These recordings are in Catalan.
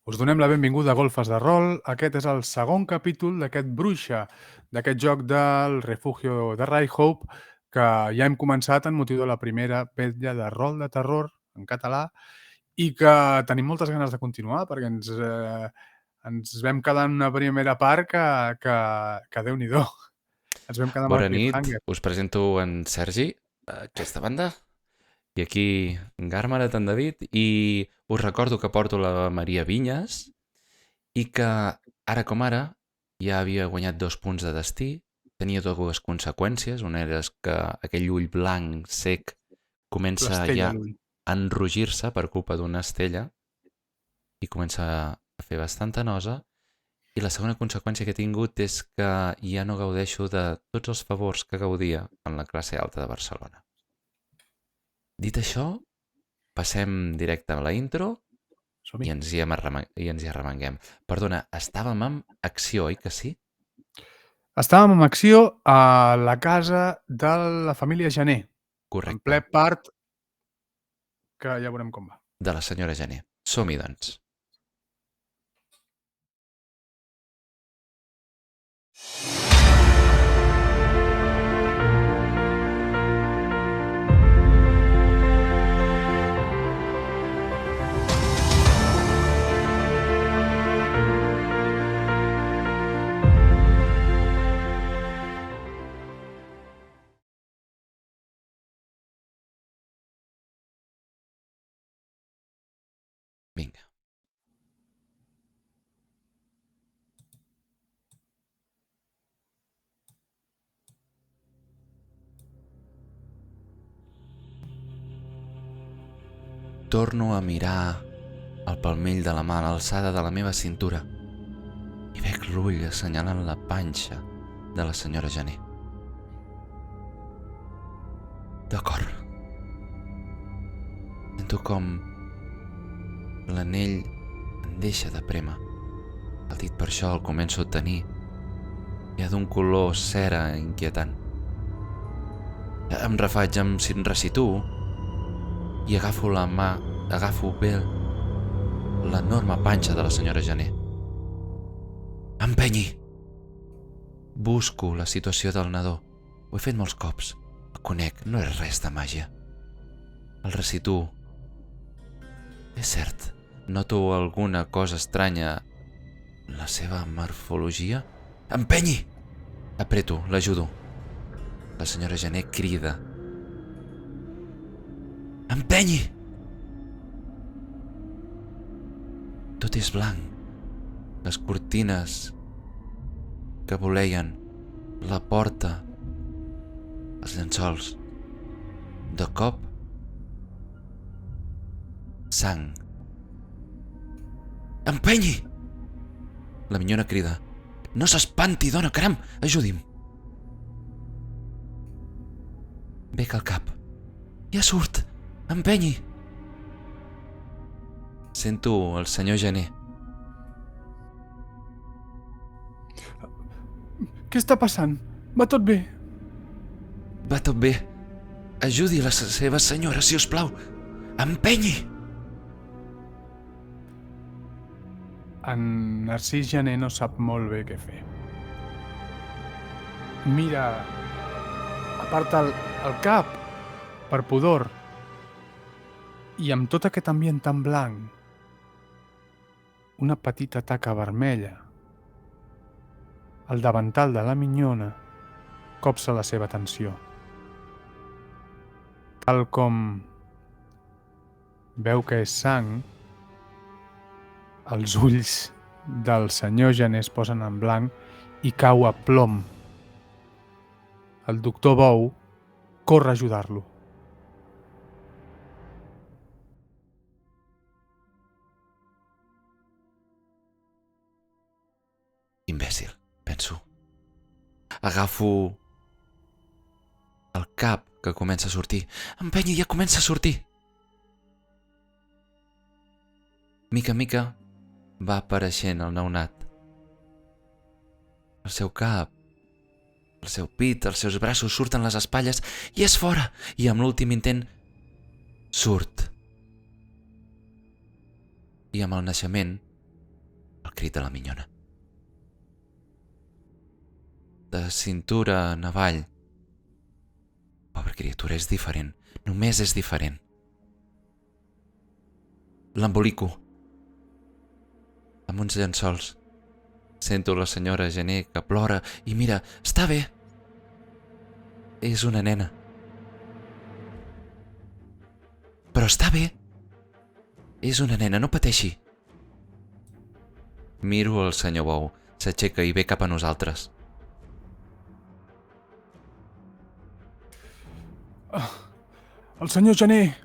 Us donem la benvinguda a Golfes de Rol. Aquest és el segon capítol d'aquest Bruixa, d'aquest joc del Refugio de Ryhope, que ja hem començat en motiu de la primera vetlla de rol de terror en català i que tenim moltes ganes de continuar perquè ens vam quedar en una primera part que Déu-n'hi-do. Ens vam quedar amb el Bona nit, cliffhanger. us presento en Sergi, a aquesta banda, i aquí en Gàrmaret, en David, i us recordo que porto la Maria Vinyes i que, ara com ara, ja havia guanyat 2 punts de destí, tenia dues conseqüències, una era que aquell ull blanc sec comença L'estella ja a l'ull. a enrogir-se per culpa d'una estella i comença a fer bastanta nosa. I la segona conseqüència que he tingut és que ja no gaudeixo de tots els favors que gaudia en la classe alta de Barcelona. Dit això, passem directe a la intro Som-hi. i ens hi arremanguem. Perdona, estàvem amb acció, oi que sí? Estàvem en acció a la casa de la família Janer, en Correcte, ple part, que ja veurem com va. de la senyora Gené. Som-hi, doncs. Vinga. Torno a mirar el palmell de la mà a l'alçada de la meva cintura i veig l'ull assenyalant la panxa de la senyora Gené. D'acord. Sento com l'anell em deixa de prémer. El dit per això el començo a tenir ja d'un color cera inquietant. Em refaig, em resituo i agafo la mà, agafo bé l'enorme panxa de la senyora Gené. Empenyi! Busco la situació del nadó. Ho he fet molts cops. El conec, no és res de màgia. El resituo. És cert, noto alguna cosa estranya en la seva morfologia. Empenyi! Apreto, l'ajudo. La senyora Gené crida. Empenyi! Tot és blanc. Les cortines que voleien, la porta, els llençols. De cop, sang. Empenyi! La minyona crida. No s'espanti, dona, caram, ajudi'm. Bec al cap. Ja surt, empenyi. Sento el senyor Gené. Què està passant? Va tot bé? Va tot bé. Ajudi la seva senyora, si us plau. Empenyi! En Narcís Janer no sap molt bé què fer. Mira, aparta el cap, per pudor, i amb tot aquest ambient tan blanc, una petita taca vermella, el davantal de la minyona, copsa la seva atenció. Tal com veu que és sang, els ulls del senyor Janer es posen en blanc i cau a plom. El doctor Bou corre a ajudar-lo. Imbècil, penso. Agafo el cap que comença a sortir. Empenyi, ja comença a sortir. Mica en mica va apareixent el nounat. El seu cap, el seu pit, els seus braços surten les espatlles i és fora. I amb l'últim intent surt. I amb el naixement el crit de la minyona. De cintura en avall. Pobra criatura, és diferent. Només és diferent. L'embolico. Amb uns llençols. Sento la senyora Gené que plora i mira, està bé. És una nena. Però està bé. És una nena, no pateixi. Miro el senyor Bou. S'aixeca i ve cap a nosaltres. El senyor Gené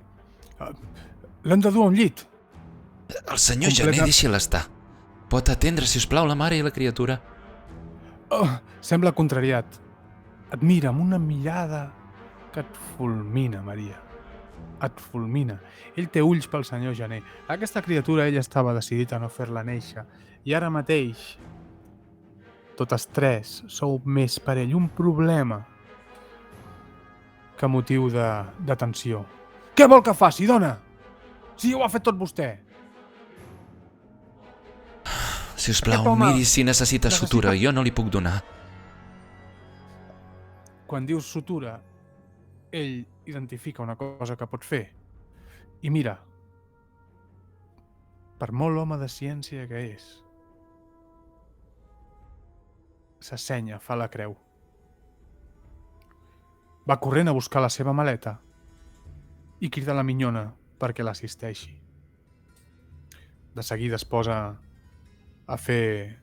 l'hem de dur a un llit. El senyor Gené, deixi-la estar. Pot atendre, si us plau, la mare i la criatura. Sembla contrariat. Et mira amb una mirada que et fulmina, Maria. Et fulmina. Ell té ulls pel senyor Gené. Aquesta criatura, ell estava decidit a no fer-la néixer. I ara mateix, totes tres, sou més per ell un problema que motiu de tensió. Què vol que faci, dona? Si ho ha fet tot vostè. Si us plau, miri si necessita sutura. Jo no li puc donar. Quan dius sutura, ell identifica una cosa que pot fer. I mira, per molt home de ciència que és, s'assenya, fa la creu. Va corrent a buscar la seva maleta i crida a la minyona perquè l'assisteixi. De seguida es posa a fer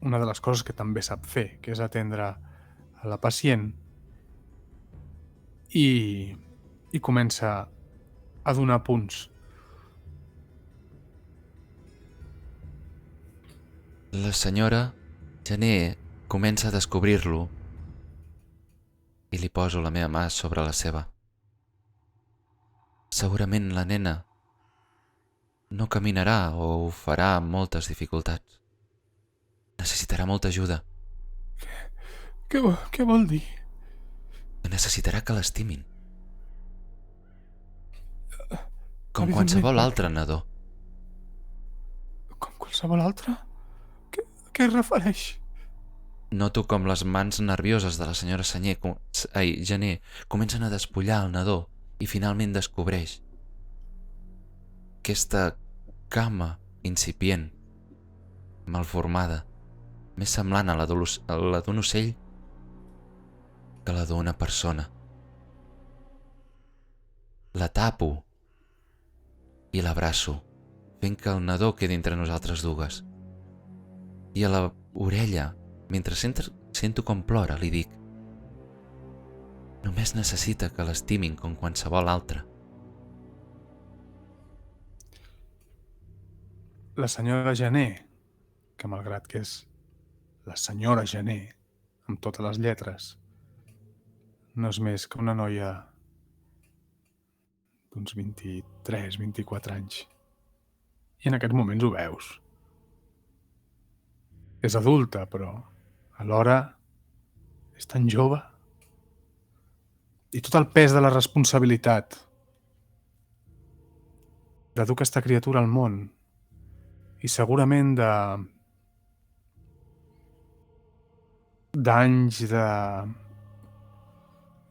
una de les coses que també sap fer, que és atendre a la pacient i comença a donar punts. La senyora Gené comença a descobrir-lo i li poso la meva mà sobre la seva. Segurament la nena no caminarà o ho farà amb moltes dificultats. Necessitarà molta ajuda. Què vol dir? Necessitarà que l'estimin. Com qualsevol altre nadó. Com qualsevol altre? Què es refereix? Noto com les mans nervioses de la senyora Gené comencen a despullar el nadó i finalment descobreix aquesta cama incipient, malformada, més semblant a la d'un ocell que la d'una persona. La tapo i l'abraço, fent que el nadó quedi entre nosaltres dues. I a l'orella, mentre sento com plora, li dic: només necessita que l'estimin com qualsevol altre. La senyora Gené, que malgrat que és la senyora Gené, amb totes les lletres, no és més que una noia d'uns 23-24 anys. I en aquests moments ho veus. És adulta, però alhora és tan jove. I tot el pes de la responsabilitat de dur aquesta criatura al món i segurament d'anys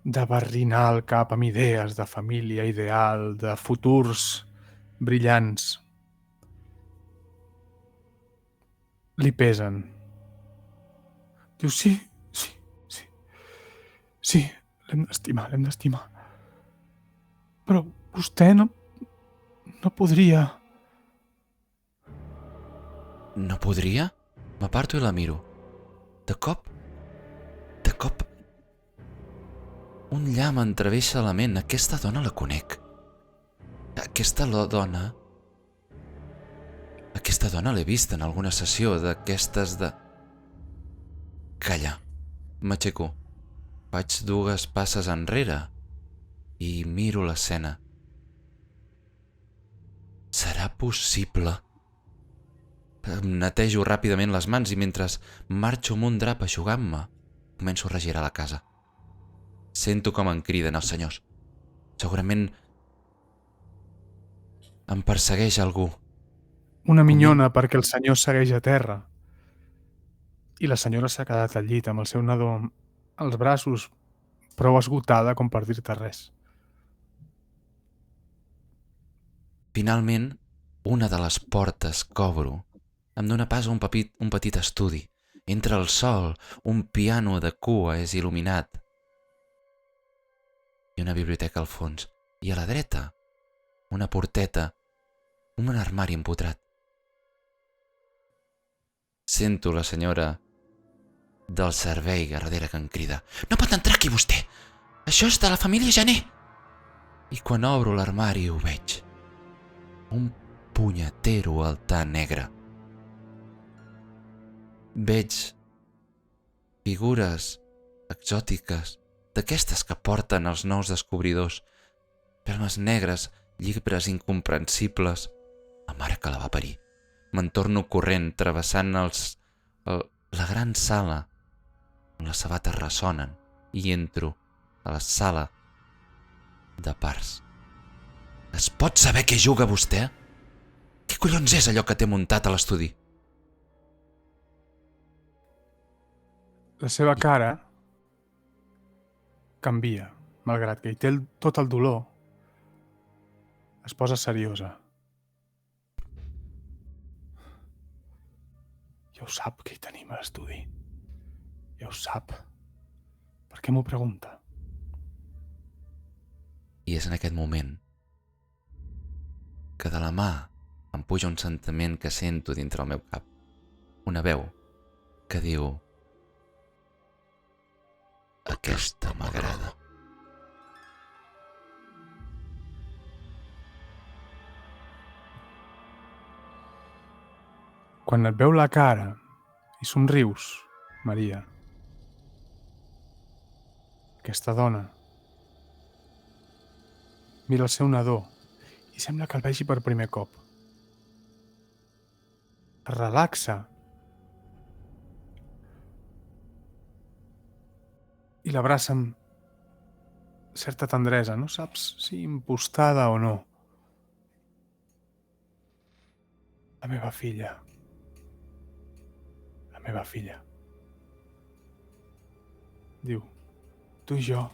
de barrinar el cap amb idees de família ideal, de futurs brillants, li pesen. Diu, sí, l'hem d'estimar. Però vostè no podria... No podria? M'aparto i la miro. De cop, un llamp em travessa la ment. Aquesta dona la conec. Aquesta dona l'he vist en alguna sessió d'aquestes de... Calla. M'aixeco. Faig 2 passes enrere i miro l'escena. Serà possible? Em netejo ràpidament les mans i mentre marxo amb un drap eixugant-me, començo a regirar la casa. Sento com em criden els senyors. Segurament em persegueix algú. una minyona perquè el senyor segueix a terra. I la senyora s'ha quedat al llit amb el seu nadó als braços, prou esgotada com per dir-te res. Finalment, una de les portes que obro em dóna pas a un petit estudi. Entra el sol, un piano de cua és il·luminat i una biblioteca al fons. I a la dreta, una porteta, un armari empotrat. Sento la senyora del servei a darrere que em crida: "No pot entrar aquí vostè! Això és de la família Jané!" I quan obro l'armari ho veig. Un punyetero altar negre. Veig figures exòtiques, d'aquestes que porten els nous descobridors, pelmes negres, llibres incomprensibles. La mare que la va parir. Me'n torno corrent, travessant la gran sala on les sabates ressonen, i entro a la sala de parts. Es pot saber què juga vostè? Què collons és allò que té muntat a l'estudi? La seva cara canvia, malgrat que hi té tot el dolor. Es posa seriosa. Ja ho sap, que hi tenim a l'estudi. Ja ho sap. Per què m'ho pregunta? I és en aquest moment que de la mà em puja un sentiment que sento dintre el meu cap. Una veu que diu: "Aquesta m'agrada." Quan et veu la cara i somrius, Maria, aquesta dona mira el seu nadó i sembla que el vegi per primer cop. Es relaxa i l'abraça amb certa tendresa. No saps si impostada o no. La meva filla. La meva filla. Diu: tu i jo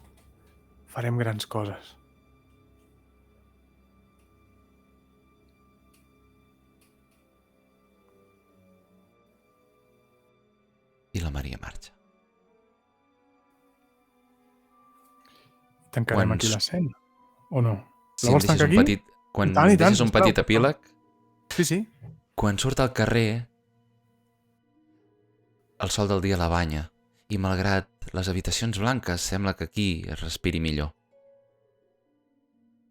farem grans coses. I la Maria marxa. Tancarem aquí l'escena, o no? Si La em vols tancar deixes aquí? quan I tant, em deixes un sisplau. petit epíleg, Sí, sí. quan surt al carrer, el sol del dia la banya, i malgrat les habitacions blanques, sembla que aquí es respiri millor.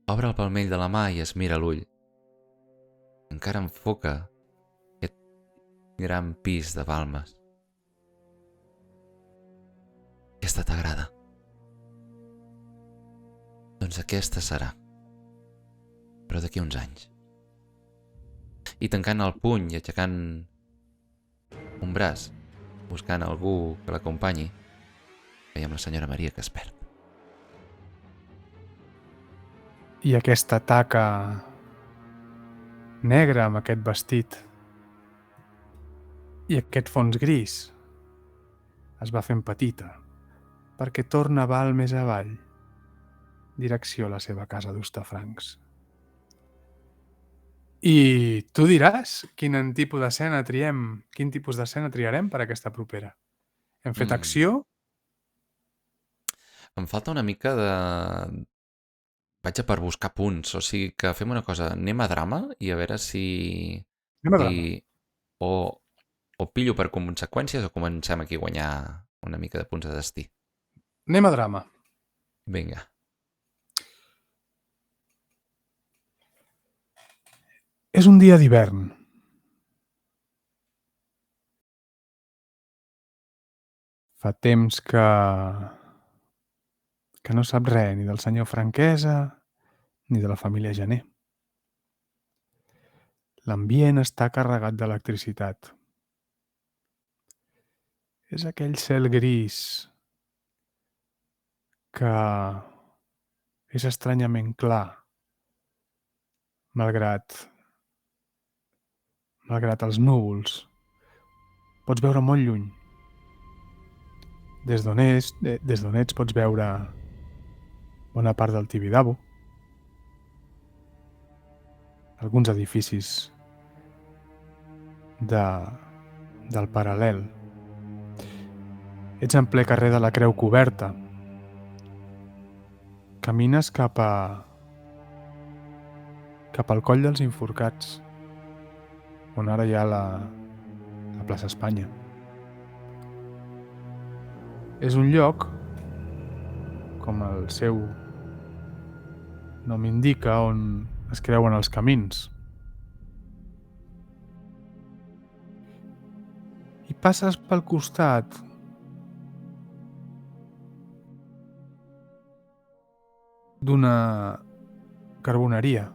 Obre el palmell de la mà i es mira l'ull. Encara enfoca aquest gran pis de balmes. Aquesta t'agrada? Doncs aquesta serà. Però d'aquí uns anys. I tancant el puny i aixecant un braç, buscant algú que l'acompanyi, veiem la senyora Maria que es perd. I aquesta taca negra amb aquest vestit i aquest fons gris es va fent petita perquè torna val més avall, direcció a la seva casa d'Hostafrancs. I tu diràs quin tipus d'escena triarem per aquesta propera. Hem fet acció? Em falta una mica de... Vaig a per buscar punts, o sigui que fem una cosa, anem a drama i a veure si... Anem a drama. O pillo per conseqüències o comencem aquí a guanyar una mica de punts de destí. Anem a drama. Vinga. És un dia d'hivern. Fa temps que no sap res ni del senyor Franquesa ni de la família Jané. L'ambient està carregat d'electricitat. És aquell cel gris que és estranyament clar, malgrat malgrat els núvols. Pots veure molt lluny. Des d'on ets pots veure bona part del Tibidabo, alguns edificis del Paral·lel. Ets en ple carrer de la Creu Coberta. Camines cap al coll dels Inforcats, on ara hi ha la plaça Espanya. És un lloc, com el seu nom indica, on es creuen els camins. I passes pel costat d'una carboneria,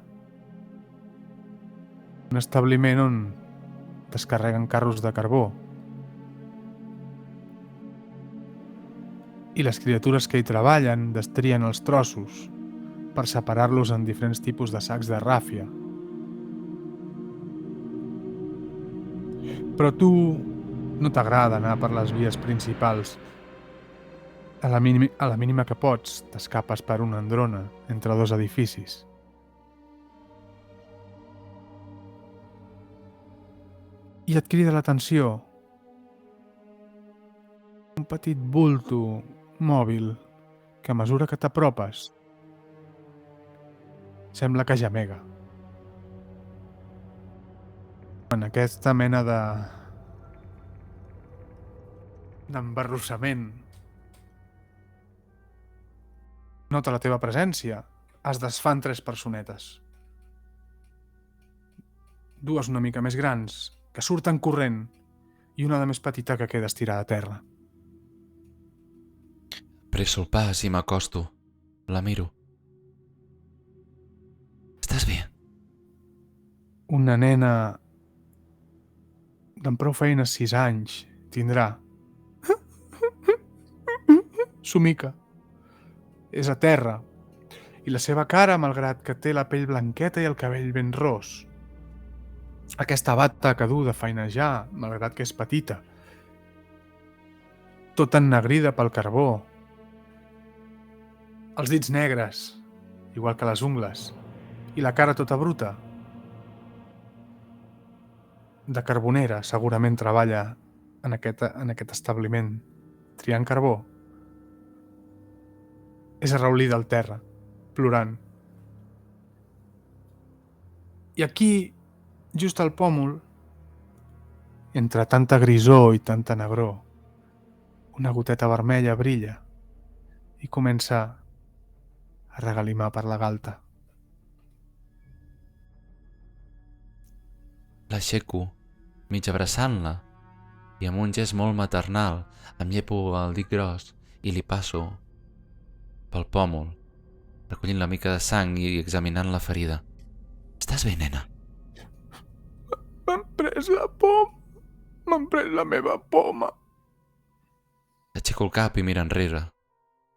un establiment on descarreguen carros de carbó. I les criatures que hi treballen destrien els trossos per separar-los en diferents tipus de sacs de ràfia. Però tu no t'agrada anar per les vies principals. A la mínima que pots, t'escapes per una androna entre dos edificis. I et crida l'atenció un petit bulto mòbil que a mesura que t'apropes sembla que gemega. En aquesta mena d'embarrossament nota la teva presència. Es desfan 3 personetes. 2 una mica més grans, que surten corrent, i una de més petita que queda estirada a terra. Presso el pas i m'acosto. La miro. Estàs bé? Una nena d'en prou feines 6 anys tindrà. Somica. És a terra. I la seva cara, malgrat que té la pell blanqueta i el cabell ben ros. Aquesta bata que du de feinejar, malgrat que és petita. Tot ennegrida pel carbó. Els dits negres, igual que les ungles. I la cara tota bruta. De carbonera, segurament treballa en aquest establiment, triant carbó. És arraulida al terra, plorant. I aquí, just al pòmul, entre tanta grisor i tanta negror, una goteta vermella brilla i comença a regalimar per la galta. L'aixeco, mig abraçant-la, i amb un gest molt maternal em llepo el dit gros i li passo pel pòmul, recollint la mica de sang i examinant la ferida. Estàs bé, nena? M'han pres la poma. M'han pres la meva poma. Aixeco el cap i mira enrere.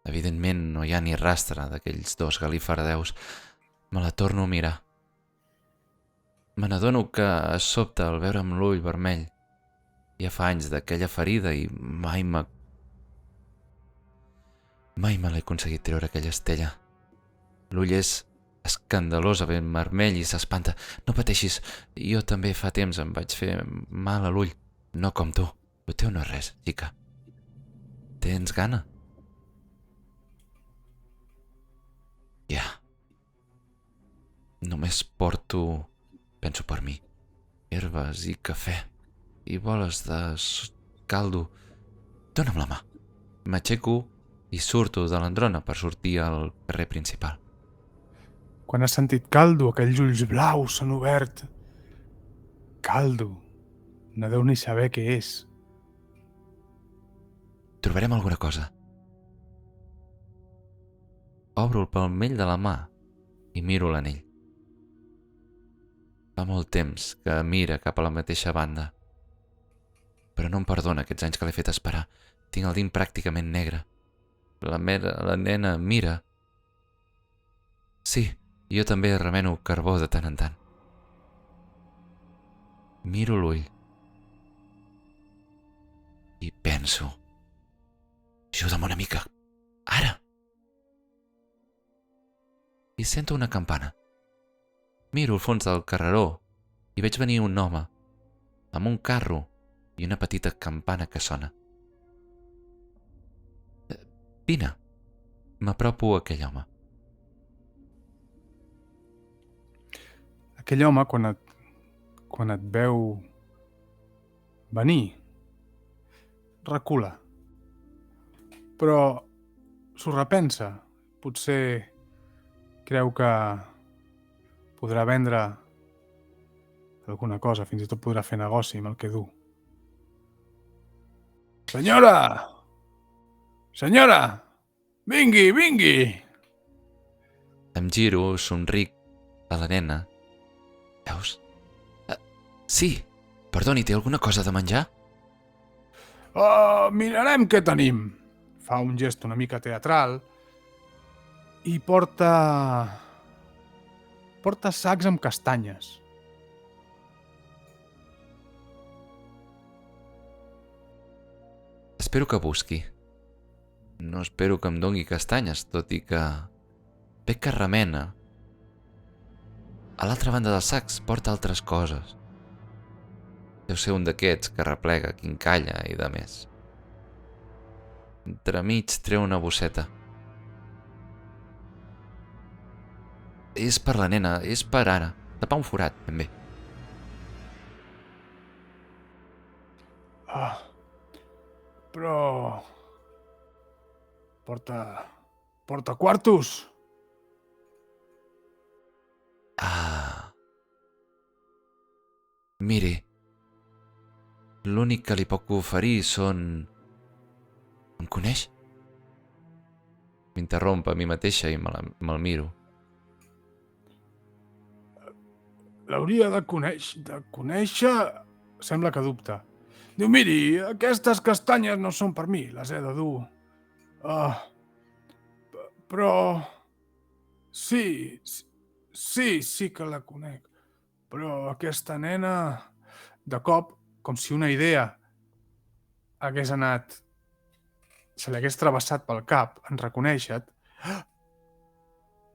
Evidentment no hi ha ni rastre d'aquells 2 galifardeus. Me la torno a mirar. Me n'adono que es sobta al veure'm l'ull vermell. Ja fa anys d'aquella ferida i mai me l'he aconseguit treure aquella estella. L'ull és escandalosament vermell i s'espanta. No pateixis, jo també fa temps em vaig fer mal a l'ull. No com tu. El teu no és res, xica. Tens gana? Ja. Només porto, penso per mi, herbes i cafè i boles de caldo. Dóna'm la mà. M'aixeco i surto de l'androna per sortir al carrer principal. Quan has sentit caldo, aquells ulls blaus s'han obert. Caldo. No deu ni saber què és. Trobarem alguna cosa. Obro el palmell de la mà i miro l'anell. Fa molt temps que mira cap a la mateixa banda. Però no em perdona aquests anys que l'he fet esperar. Tinc el dit pràcticament negre. La nena mira. Sí, jo també remeno carbó de tant en tant. Miro l'ull. I penso... Ajuda'm una mica. Ara! I sento una campana. Miro al fons del carreró i veig venir un home amb un carro i una petita campana que sona. Vine. M'apropo a aquell home. Aquell home, quan et veu venir, recula. Però s'ho repensa. Potser creu que podrà vendre alguna cosa, fins i tot podrà fer negoci amb el que du. Senyora! Senyora! Vingui, vingui! Em giro, somric a la nena. Veus? Sí, perdoni, té alguna cosa de menjar? Mirarem què tenim. Fa un gest una mica teatral i porta sacs amb castanyes. Espero que busqui. No espero que em dongui castanyes, tot i que... veig que remena. A l'altra banda dels sacs porta altres coses. Deu ser un d'aquests que replega, quincalla i de més. Entremig treu una bosseta. És per la nena, és per ara. Tapar un forat, ben bé. Però... Porta quartos? Miri, l'únic que li puc oferir són... Em coneix? M'interromp a mi mateixa i me'l miro. L'hauria de conèixer... Sembla que dubta. Diu, miri, aquestes castanyes no són per mi, les he de dur. Però... Sí que la conec. Però aquesta nena... De cop, com si una idea hagués anat... Se li hagués travessat pel cap en reconèixer-te.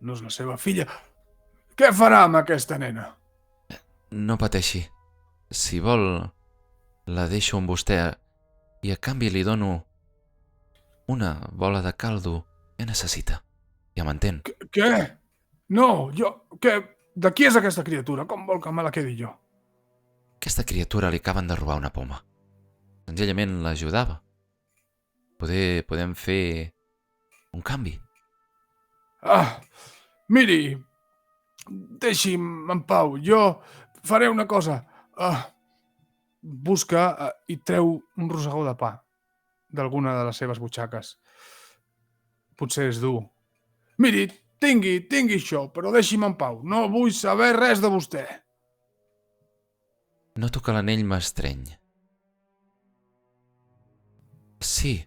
No és la seva filla. Què farà amb aquesta nena? No pateixi. Si vol, la deixo amb vostè i a canvi li dono una bola de caldo que necessita. Ja m'entén? Què? No, Què? De qui és aquesta criatura? Com vol que me la quedi jo? Aquesta criatura li acaben de robar una poma. Senzillament l'ajudava. Podem fer un canvi. Miri, deixi'm en pau. Jo faré una cosa. Busca i treu un rosegó de pa d'alguna de les seves butxaques. Potser és dur. Miri, tingui això, però deixi'm en pau. No vull saber res de vostè. Noto que l'anell m'estreny. Sí,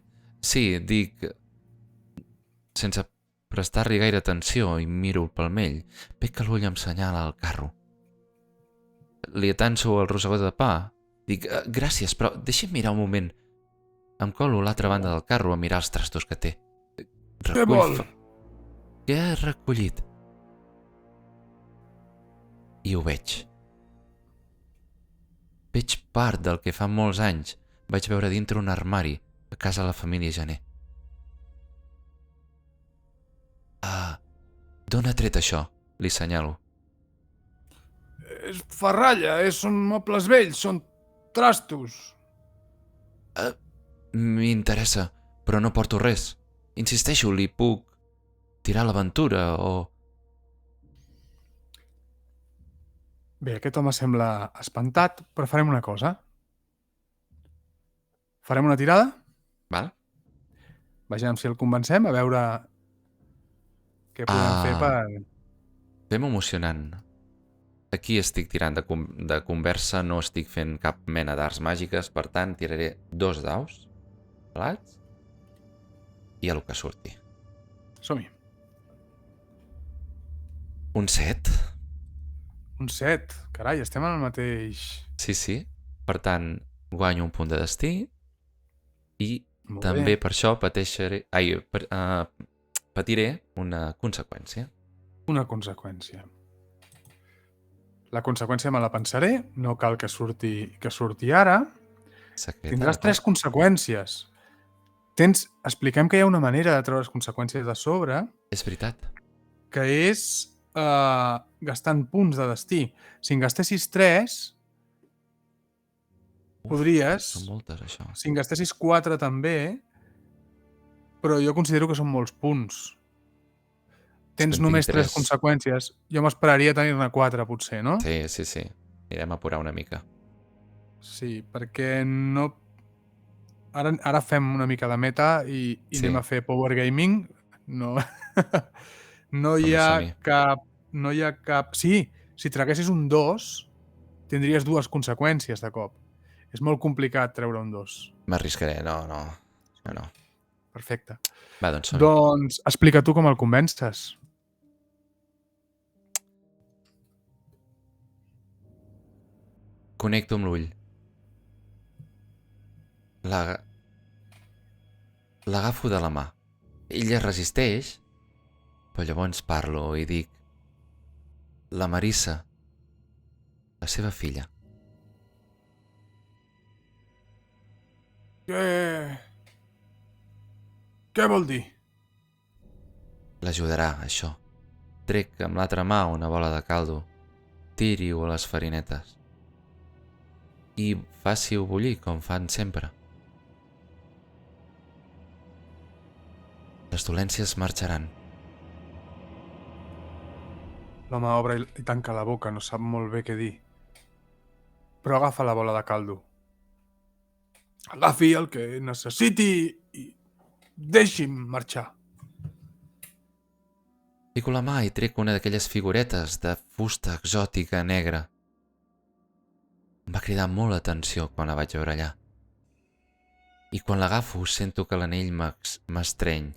dic... Sense prestar-li gaire atenció i miro el palmell, veig que l'ull em senyala al carro. Li atanso el rosegó de pa. Dic, gràcies, però deixi'm mirar un moment. Em colo a l'altra banda del carro a mirar els trastos que té. Què vol? Què ha recollit? I ho veig. Veig part del que fa molts anys vaig veure dintre un armari a casa de la família Janer. D'on ha tret això? Li senyalo. És ferralla, són mobles vells, són trastos. M'interessa, però no porto res. Insisteixo, li puc tirar l'aventura o... Bé, aquest home sembla espantat, però farem una cosa. Farem una tirada? Val? Vejam si el convencem, a veure què podem fer per... Fem emocionant. Aquí estic tirant de conversa, no estic fent cap mena d'arts màgiques, per tant, tiraré 2 daus plats i a lo que surti. Som-hi. Un 7. Un 7. Carai, estem en el mateix... Sí. Per tant, guanyo un punt de destí i Molt també bé. per això patiré una conseqüència. Una conseqüència. La conseqüència me la pensaré, no cal que surti ara. Secreta, Tindràs 3 d'acord? conseqüències. Expliquem que hi ha una manera de treure les conseqüències de sobre, És veritat. que és gastant punts de destí. Si en gastessis 3, podries... Són moltes, això. Si en gastessis 4 també, però jo considero que són molts punts. Tens En tinc només 3 3. conseqüències. Jo m'esperaria tenir-ne 4, potser, no? Sí. Anirem a apurar una mica. Sí, perquè no... Ara fem una mica de meta i Sí, anem a fer power gaming. No, no hi som-hi, ha som-hi. cap... No hi ha cap... Sí, si traguessis un 2, tindries 2 conseqüències de cop. És molt complicat treure un 2. M'arriscaré, no. Perfecte. Va, doncs som-hi. Doncs explica tu com el convences. Connecto amb l'ull. L'agafo de la mà. Ell es resisteix, però llavors parlo i dic: la Marissa, la seva filla. Què vol dir? L'ajudarà, això. Trec amb l'altra mà una bola de caldo, tiri-ho a les farinetes i faci-ho bullir com fan sempre. Les dolències marxaran. L'home obre i tanca la boca, no sap molt bé què dir. Però agafa la bola de caldo. Agafi el que necessiti i deixi'm marxar. Fico la mà i trec una d'aquelles figuretes de fusta exòtica negra. Em va cridar molt l'atenció quan la vaig veure allà. I quan l'agafo sento que l'anell m'estreny.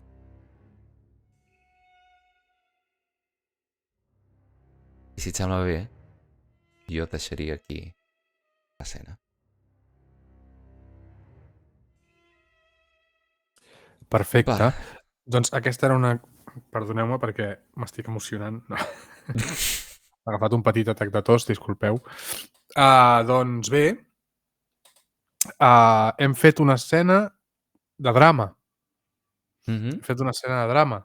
I si et sembla bé, jo deixaria aquí l'escena. Perfecte. Va. Doncs aquesta era una... Perdoneu-me perquè m'estic emocionant. No. He agafat un petit atac de tos, disculpeu. Doncs bé, hem fet una escena de drama. Hem fet una escena de drama.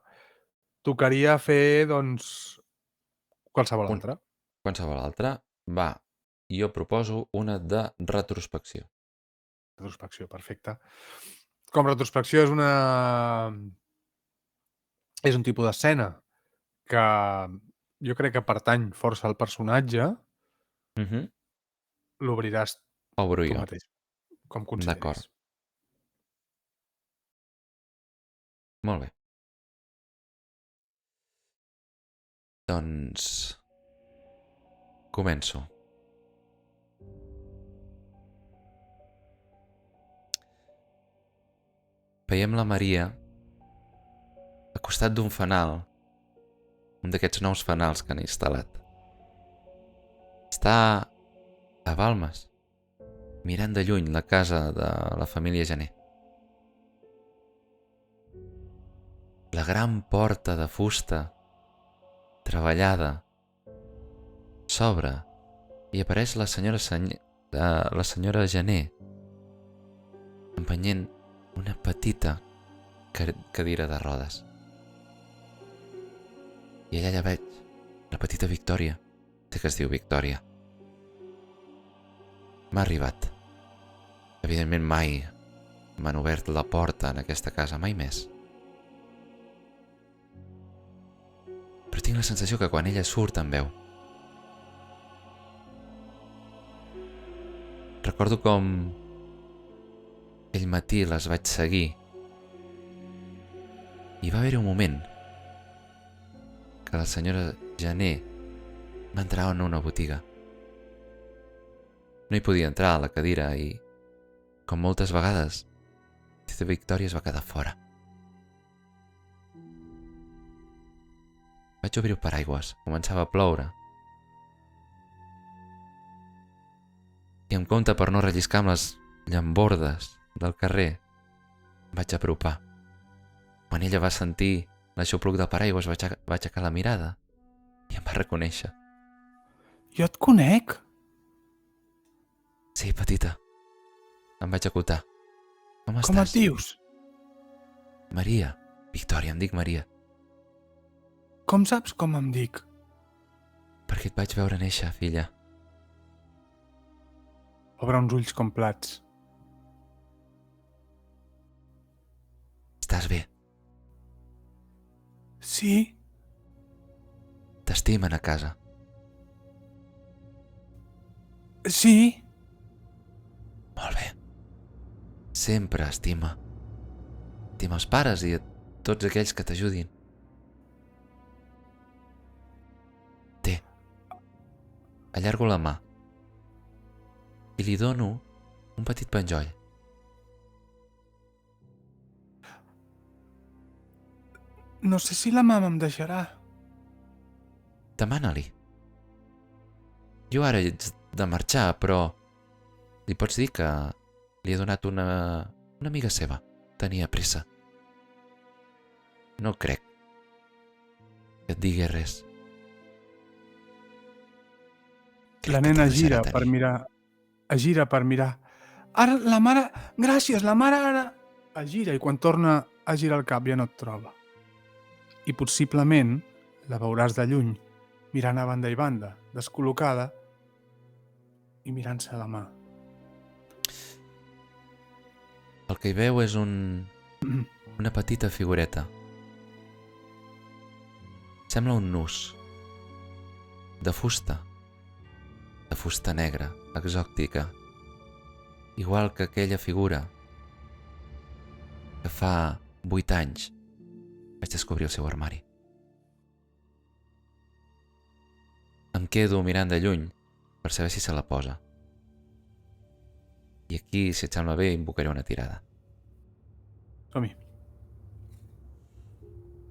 Tocaria fer, doncs, qualsevol altra. Qualsevol altra. Va, jo proposo una de retrospecció. Retrospecció, perfecte. Com retrospecció és un tipus d'escena que jo crec que pertany força al personatge, l'obriràs Obro tu jo. mateix, com D'acord. consideris. Molt bé. Doncs... començo. Veiem la Maria al costat d'un fanal, un d'aquests nous fanals que han instal·lat. Està a Balmes, mirant de lluny la casa de la família Gené. La gran porta de fusta, treballada, s'obre i apareix la senyora Gené empenyent una petita cadira de rodes. I allà ja veig la petita Victòria. Sé que es diu Victòria. M'ha arribat. Evidentment mai m'han obert la porta en aquesta casa, mai més. Però tinc la sensació que quan ella surt em veu. Recordo com aquell matí les vaig seguir i va haver-hi un moment que la senyora Gené va entrar en una botiga. No hi podia entrar a la cadira i, com moltes vegades, Tita Victòria es va quedar fora. Vaig obrir el paraigües, començava a ploure. en compte per no relliscar amb les llambordes del carrer, em vaig apropar. Quan ella va sentir l'aixopluc del paraigües va aixecar la mirada i em va reconèixer. Jo et conec? Sí, petita. Em vaig acotar. Com estàs? Com et dius? Maria. Victòria, em dic Maria. Com saps com em dic? Perquè et vaig veure néixer, filla. Obre uns ulls com plats. Estàs bé? Sí? T'estimen a casa? Sí? Molt bé. Sempre estima. Estima els pares i a tots aquells que t'ajudin. Té. Allargo la mà i li dono un petit penjoll. No sé si la mama em deixarà. Demana-li. Jo ara haig de marxar, però li pots dir que li he donat una amiga seva. Tenia pressa. No crec que et digui res. La nena gira per mirar. Gira per mirar. Ara la mare... Gràcies, la mare ara... Gira i quan torna a girar el cap ja no et troba. I possiblement la veuràs de lluny, mirant a banda i banda, descol·locada i mirant-se la mà. El que hi veu és una petita figureta. Sembla un nus. De fusta negra, exòtica. Igual que aquella figura que fa 8 anys vaig descobrir el seu armari. Em quedo mirant de lluny per saber si se la posa. I aquí, si et sembla bé, invocaré una tirada. Som-hi.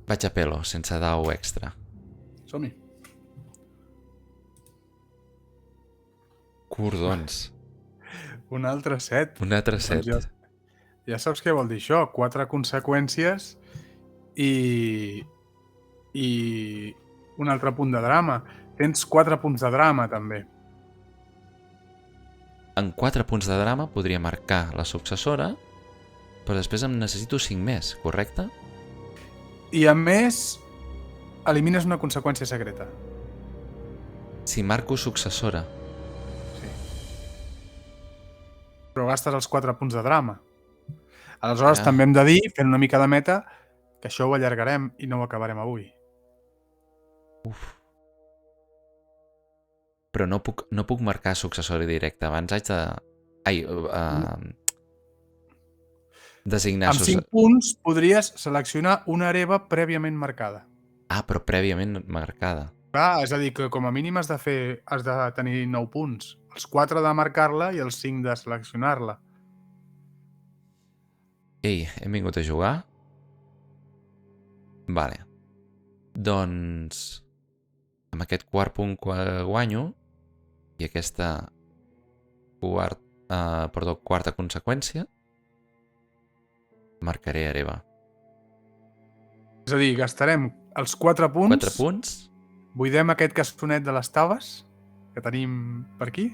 Vaig a pelo, sense dau extra. Som-hi. Cordons. Un altre 7. Un altre 7. Doncs ja saps què vol dir això. 4 conseqüències i un altre punt de drama. Tens 4 punts de drama, també. En 4 punts de drama podria marcar la successora, però després em necessito 5 més, correcte? I a més, elimines una conseqüència secreta. Si marco successora. Sí. Però gastes els 4 punts de drama. Aleshores, també hem de dir, fent una mica de meta, que això ho allargarem i no ho acabarem avui. Uf. Però no puc marcar successora directa. Abans haig de... designar... Amb 5 punts podries seleccionar una hereva prèviament marcada. Ah, però prèviament marcada. Clar, és a dir, que com a mínim has de tenir 9 punts. Els 4 de marcar-la i els 5 de seleccionar-la. Ei, hem vingut a jugar? Vale. Doncs... amb aquest quart punt que guanyo i aquesta quarta conseqüència marcaré hereva. És a dir, gastarem els 4 punts. 4 punts. Buidem aquest castonet de les taves que tenim per aquí.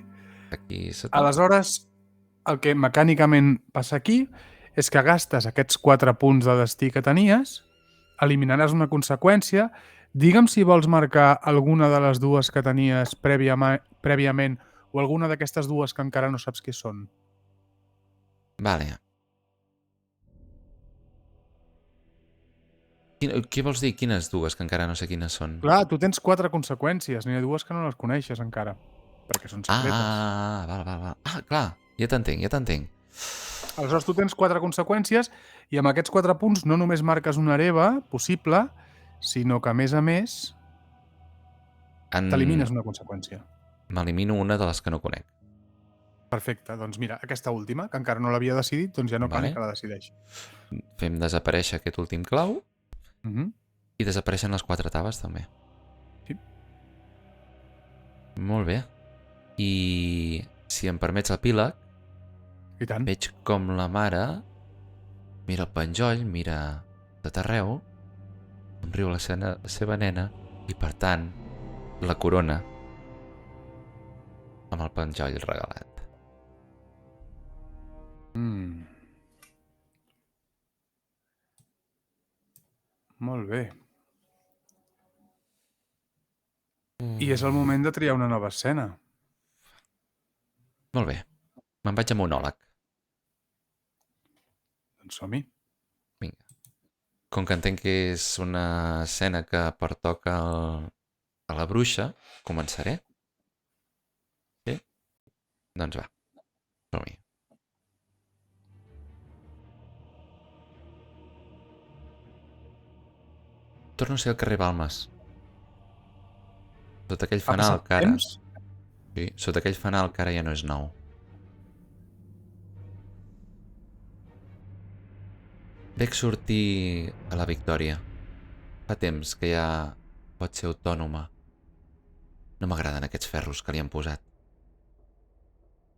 Aquí sota. Aleshores, el que mecànicament passa aquí és que gastes aquests 4 punts de destí que tenies, eliminaràs una conseqüència. Digue'm si vols marcar alguna de les dues que tenies prèviament o alguna d'aquestes dues que encara no saps què són. Vale. Què vols dir? Quines dues que encara no sé quines són? Clar, tu tens 4 conseqüències, n'hi ha dues que no les coneixes encara, perquè són secretes. Val. Ah, clar, ja t'entenc. Aleshores, tu tens 4 conseqüències i amb aquests 4 punts no només marques una hereva possible, sinó que, a més, t'elimines una conseqüència. M'elimino una de les que no conec. Perfecte, doncs mira, aquesta última, que encara no l'havia decidit, doncs ja no cal que la decideixi. Fem desaparèixer aquest últim clau i desapareixen les 4 taves també. Sí. Molt bé. I si em permets l'epíleg, I tant. veig com la mare mira el penjoll, mira tot arreu, somriu la seva nena i, per tant, la corona amb el penjoll regalat. Molt bé. I és el moment de triar una nova escena. Molt bé, me'n vaig a monòleg. Doncs som-hi. Vinga. Com que entenc que és una escena que pertoca a la bruixa, començaré. Sí? Doncs va, som-hi. Torno a ser al carrer Balmes. Sota aquell Ha fanal passat que ara... temps? Sí, sota aquell fanal que ara ja no és nou. Veig sortir a la Victòria. Fa temps que ja pot ser autònoma. No m'agraden aquests ferros que li han posat.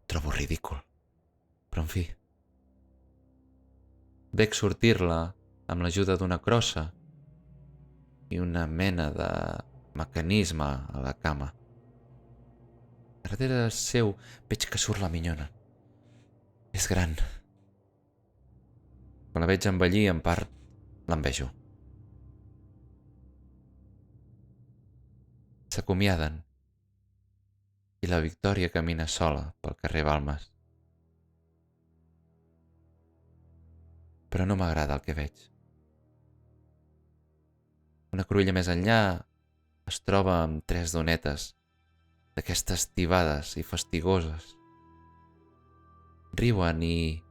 Trobo ridícul. Però en fi. Veig sortir-la amb l'ajuda d'una crossa i una mena de mecanisme a la cama. Darrere seu veig que surt la minyona. És gran. Quan la veig envellir, en part, l'envejo. S'acomiaden i la Victòria camina sola pel carrer Balmes. Però no m'agrada el que veig. Una cruïlla més enllà es troba amb 3 donetes d'aquestes tibades i fastigoses. Riuen i...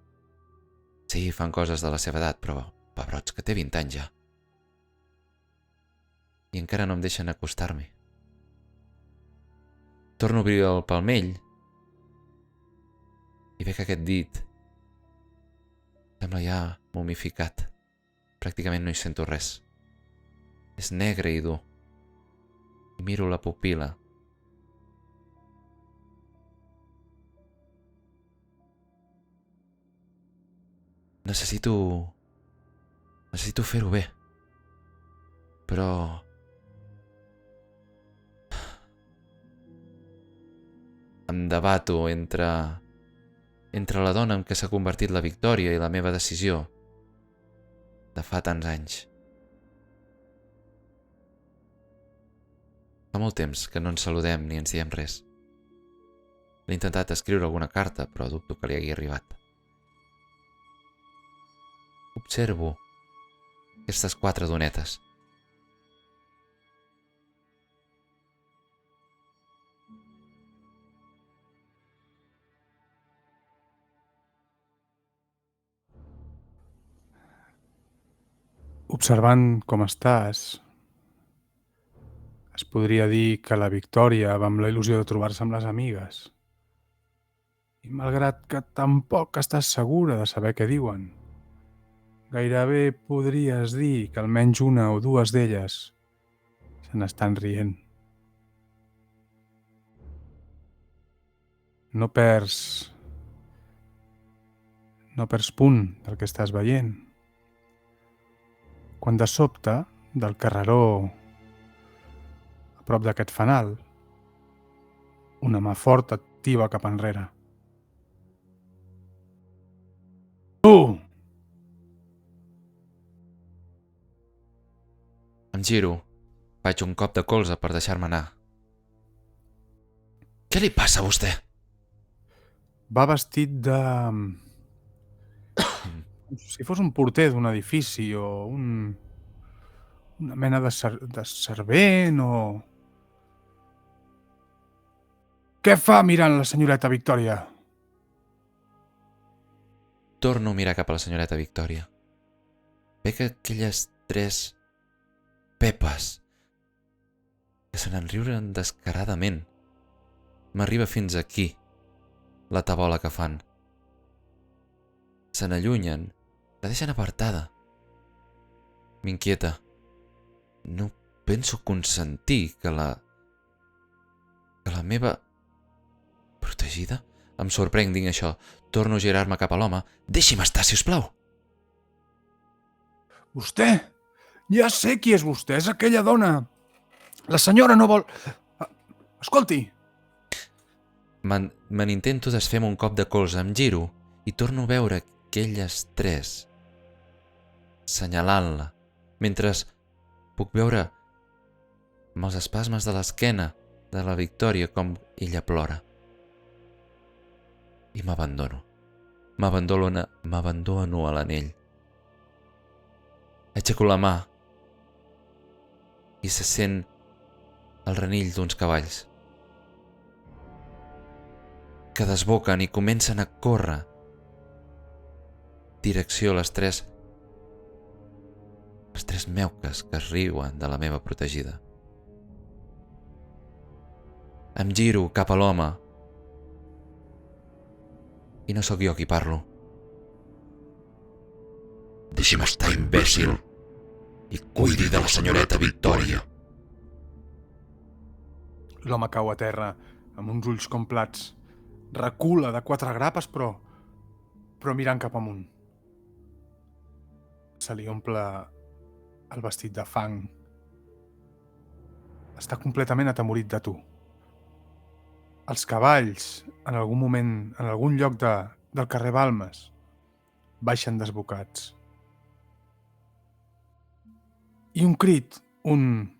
sí, fan coses de la seva edat, però pebrots, que té 20 anys ja. I encara no em deixen acostar-m'hi. Torno a obrir el palmell i veig aquest dit. Sembla ja momificat. Pràcticament no hi sento res. És negre i dur. I miro la pupil·la. Necessito fer-ho bé. Però... em debato entre la dona en què s'ha convertit la Victòria i la meva decisió de fa tants anys. Fa molt temps que no ens saludem ni ens diem res. He intentat escriure alguna carta, però dubto que li hagi arribat. Observo aquestes 4 donetes. Observant com estàs, es podria dir que la Victòria va amb la il·lusió de trobar-se amb les amigues. I malgrat que tampoc estàs segura de saber què diuen, gairebé podries dir que almenys una o dues d'elles se n'estan rient. No perds punt del que estàs veient. Quan de sobte, del carreró a prop d'aquest fanal, una mà forta et tiba cap enrere. Tu! Em giro, faig un cop de colze per deixar-me anar. Què li passa a vostè? Va vestit de... si fos un porter d'un edifici o una mena de servent o... Què fa mirant la senyoreta Victòria? Torno a mirar cap a la senyoreta Victòria. Veig aquelles 3 pepes que se n'enriuren descaradament. M'arriba fins aquí la tabola que fan. Se n'allunyen, la deixen apartada. M'inquieta. No penso consentir que la meva protegida Em sorprenc, dic això. Torno a girar-me cap a l'home. Deixi'm estar, si us plau. Vostè? Ja sé qui és vostè, és aquella dona. La senyora no vol... Escolti. Me n'intento desfer amb un cop de colze, em giro i torno a veure aquelles tres senyalant-la, mentre puc veure amb els espasmes de l'esquena de la Victòria com ella plora. I m'abandono. M'abandono a l'anell. Aixeco la mà i se sent el renill d'uns cavalls que desboquen i comencen a córrer direcció a les tres meuques que es riuen de la meva protegida. Em giro cap a l'home i no sóc jo qui parlo. Deixi'm estar, imbècil, i cuidi de la senyoreta Victòria. L'home cau a terra, amb uns ulls com plats. Recula de 4 grapes, però mirant cap amunt. Se li omple el vestit de fang. Està completament atemorit de tu. Els cavalls, en algun moment, en algun lloc del carrer Balmes, baixen desbocats. I un crit, un...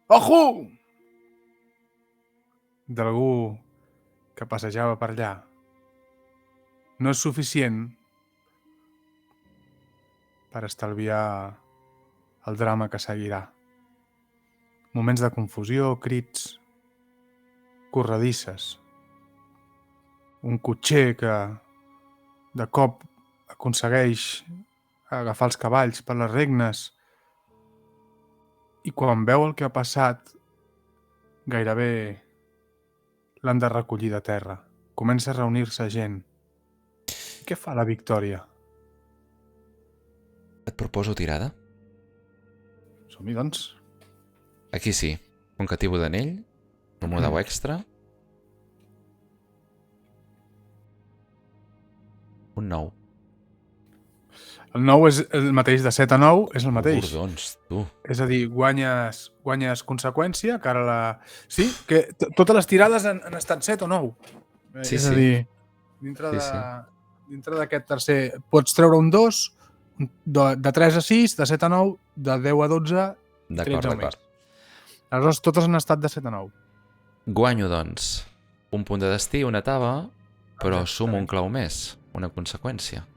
Ojo! D'algú que passejava per allà. No és suficient per estalviar el drama que seguirà. Moments de confusió, crits, corredisses. Un cotxer que de cop aconsegueix agafar els cavalls per les regnes i quan veu el que ha passat gairebé l'han de recollir de terra. Comença a reunir-se gent. Què fa la Victòria? Et proposo tirada? Som-hi, doncs. Aquí sí. Un cativo d'anell, un modau extra, un 9. El 9 és el mateix, de 7 a 9 és el mateix. Bordons, tu. És a dir, guanyes conseqüència, que ara la... Sí, que totes les tirades han estat 7 o 9. Sí, és a sí. dir, dintre d'aquest tercer pots treure un 2, de 3 a 6, de 7 a 9, de 10 a 12 i 13 o més. Aleshores, totes han estat de 7 a 9. Guanyo, doncs, un punt de destí, una taba, però Exactament. sumo un clau més, una conseqüència.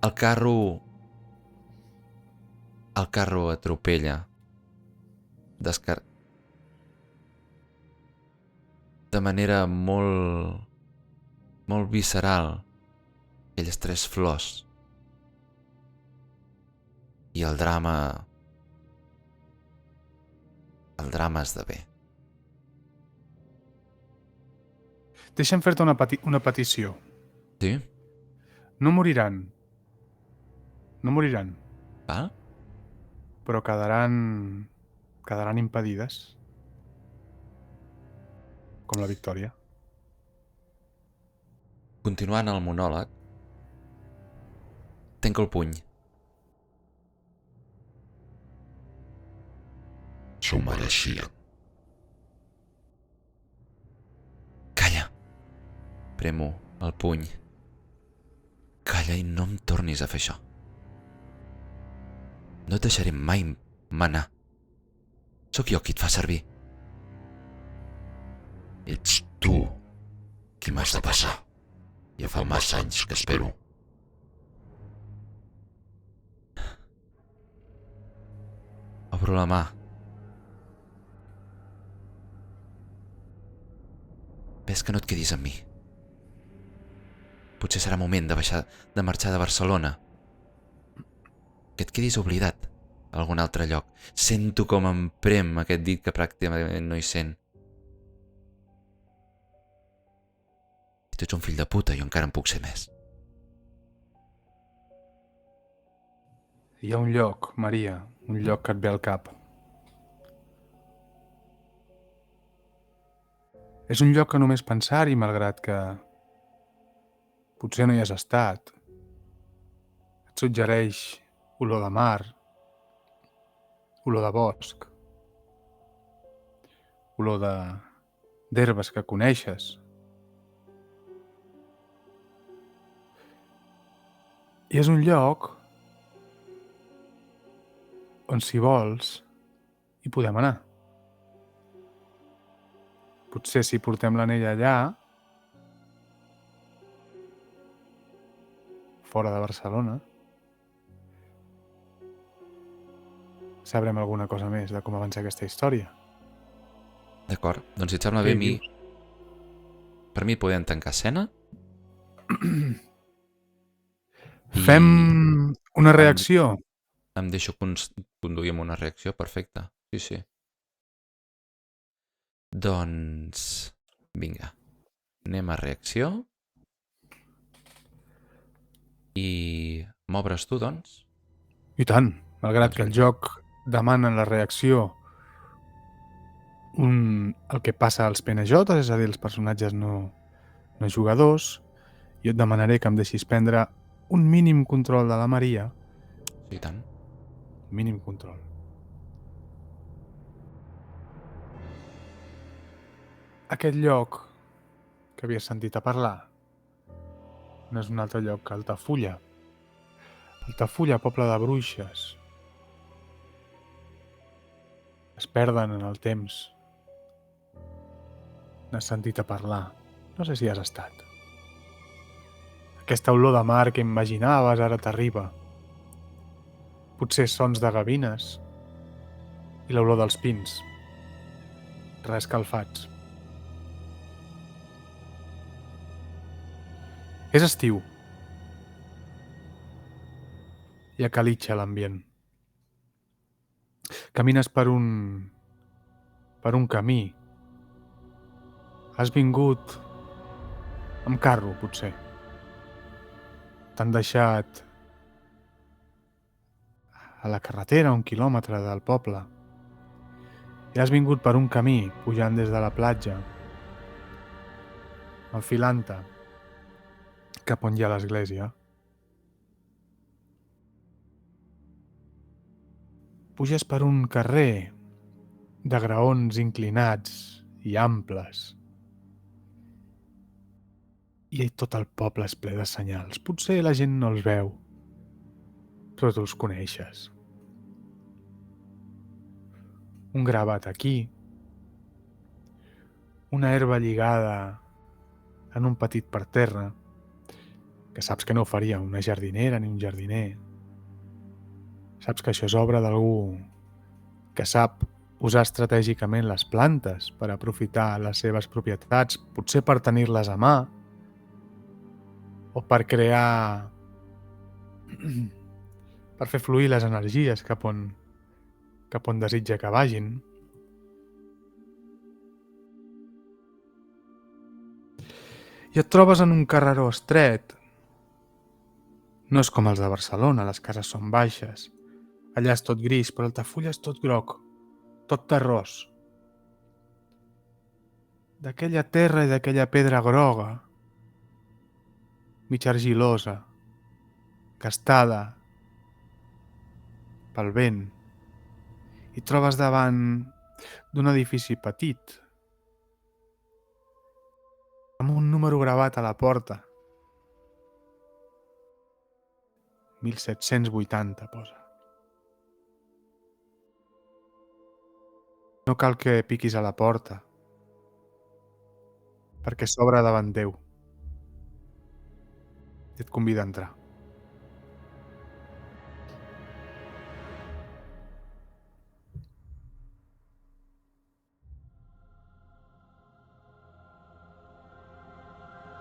El carro atropella de manera molt visceral aquelles tres flors i el drama esdevé. Deixa'm fer-te una petició. Sí? No moriran, Va? però quedaran impedides. Com la Victòria. Continuant el monòleg, tanco el puny. S'ho mereixia. Calla. Premo el puny. Calla i no em tornis a fer això. No et deixaré mai manar. Sóc jo qui et fa servir. Ets tu qui m'has de passar. Ja fa massa anys que espero. Obro la mà. Ves que no et quedis amb mi. Potser serà moment de marxar de Barcelona. Que et quedis oblidat a algun altre lloc. Sento com em prem aquest dit que pràcticament no hi sent. Si tu ets un fill de puta, jo encara en puc ser més. Hi ha un lloc, Maria, un lloc que et ve al cap. És un lloc que només pensar-hi, malgrat que potser no hi has estat, et suggereix olor de mar, olor de bosc, olor d'herbes que coneixes. I és un lloc on, si vols, hi podem anar. Potser si portem l'anell allà, fora de Barcelona, sabrem alguna cosa més de com avança aquesta història. D'acord, doncs si et sembla Què bé, hi dius? per mi podem tancar escena. I Fem una reacció. em deixo conduir amb una reacció, perfecte. Sí, sí. Doncs, vinga, anem a reacció. I m'obres tu, doncs? I tant, malgrat Doncs que el vinga. joc demana la reacció el que passa als penejotes, és a dir, els personatges no jugadors, jo et demanaré que em deixis prendre un mínim control de la Maria. Sí, i tant. Mínim control. Aquest lloc que havies sentit a parlar no és un altre lloc que Altafulla. Altafulla, poble de bruixes. Es perden en el temps. N'has sentit a parlar. No sé si has estat. Aquesta olor de mar que imaginaves ara t'arriba. Potser sons de gavines i l'olor dels pins, reescalfats. És estiu. I acalitxa l'ambient. Camines per un camí. Has vingut amb carro, potser. T'han deixat a la carretera, 1 quilòmetre del poble. I has vingut per un camí, pujant des de la platja, enfilant-te cap on hi ha l'església. Puges per un carrer de graons inclinats i amples. I tot el poble és ple de senyals. Potser la gent no els veu, però tu els coneixes. Un gravat aquí, una herba lligada en un petit parterre, que saps que no ho faria una jardinera ni un jardiner. Saps que això és obra d'algú que sap usar estratègicament les plantes per aprofitar les seves propietats, potser per tenir-les a mà, o per crear... per fer fluir les energies cap on desitja que vagin. I et trobes en un carreró estret. No és com els de Barcelona, les cases són baixes. Allà és tot gris, però Altafulla és tot groc, tot terrós. D'aquella terra i d'aquella pedra groga, mig argilosa, gastada pel vent, i trobes davant d'un edifici petit, amb un número gravat a la porta. 1780 posa. No cal que piquis a la porta, perquè s'obre davant teu i et convida a entrar.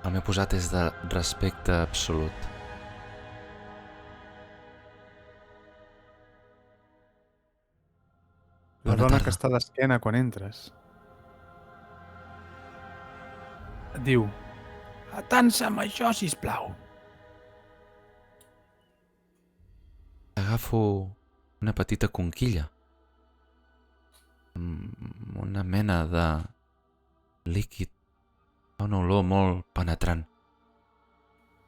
El meu posat és de respecte absolut. La Bona dona tarda. que està d'esquena quan entres et diu: "Atança amb això, sisplau." Agafo una petita conquilla amb una mena de líquid Una olor molt penetrant.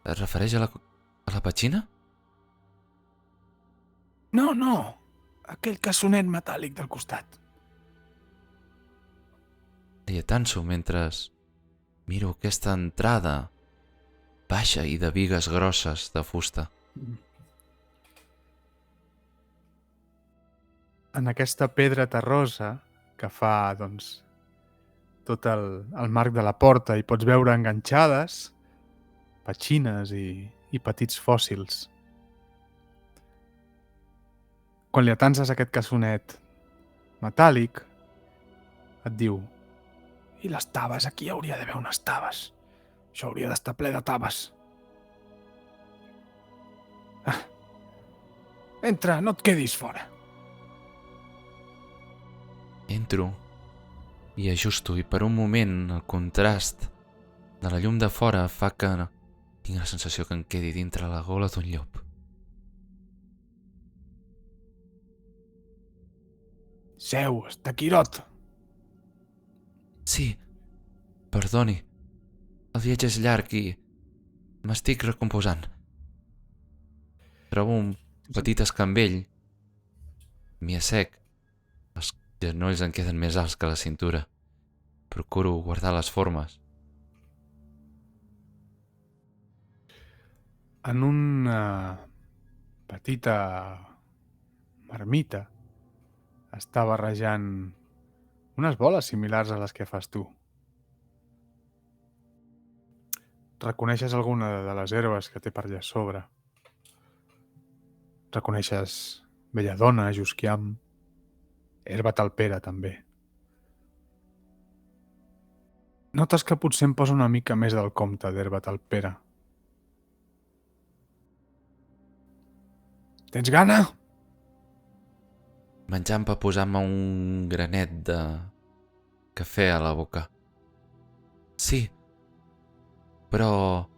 Es refereix a la petxina? No, no. Aquell cassonet metàl·lic del costat. Li atanso mentre miro aquesta entrada baixa i de bigues grosses de fusta. En aquesta pedra terrosa que fa, doncs, tot el marc de la porta i pots veure enganxades petxines i petits fòssils. Quan li atances aquest cassonet metàl·lic, et diu: i les taves? Aquí hauria d'haver unes taves. Això hauria d'estar ple de taves. Entra, no et quedis fora. Entro i ajusto i per un moment el contrast de la llum de fora fa que tinc la sensació que em quedi dintre la gola d'un llop. Seu, estaquirot. Sí, perdoni. El viatge és llarg i m'estic recomposant. Trobo un petit escambell. M'hi assec. Els genolls em queden més alts que la cintura. Procuro guardar les formes. En una petita marmita està barrejant unes boles similars a les que fas tu. Reconeixes alguna de les herbes que té per allà sobre. Reconeixes belladona, jusquiam, herba talpera també. Notes que potser em posa una mica més del compte d'herba talpera. Tens gana? M'enxampa posant-me un granet de cafè a la boca. Sí, però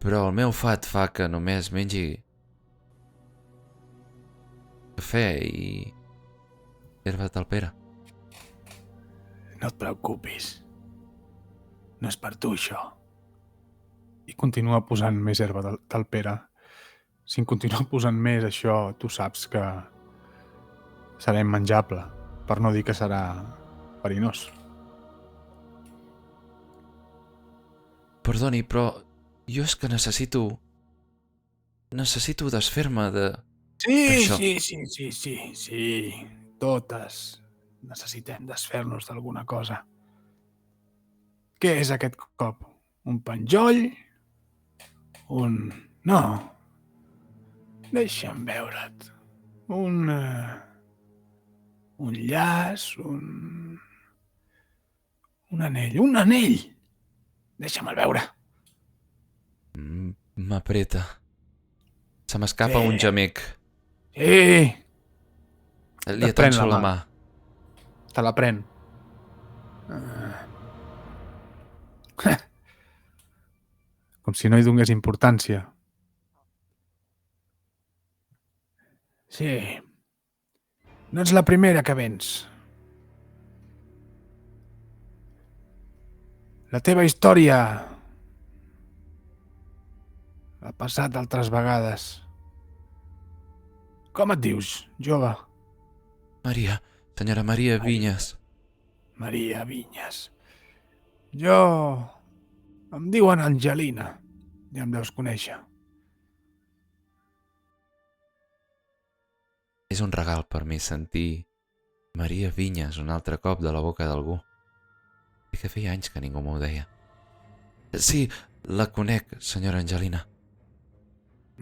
el meu fat fa que només mengi cafè i herba talpera. No et preocupis. No és per tu, això. I continua posant més herba talpera. Si en continua posant més, això tu saps que serà immenjable, per no dir que serà verinós. Perdoni, però jo és que necessito desfer-me d'això. Sí. Totes necessitem desfer-nos d'alguna cosa. Què és aquest cop? Un penjoll? No. Deixa'm veure't. Un llaç, un anell. Un anell! Deixa'me'l veure. M'apreta. Se m'escapa un gemec. Sí! Li atenso la mà. Te la pren. Com si no hi donés importància. Sí. No ets la primera que vens. La teva història ha passat altres vegades. Com et dius, jove? Maria, senyora Maria Vinyes. Maria Vinyes. Jo... em diuen Angelina. Ja em deus conèixer. És un regal per mi sentir Maria Vinyes un altre cop de la boca d'algú. I que feia anys que ningú m'ho deia. Sí, la conec, senyora Angelina.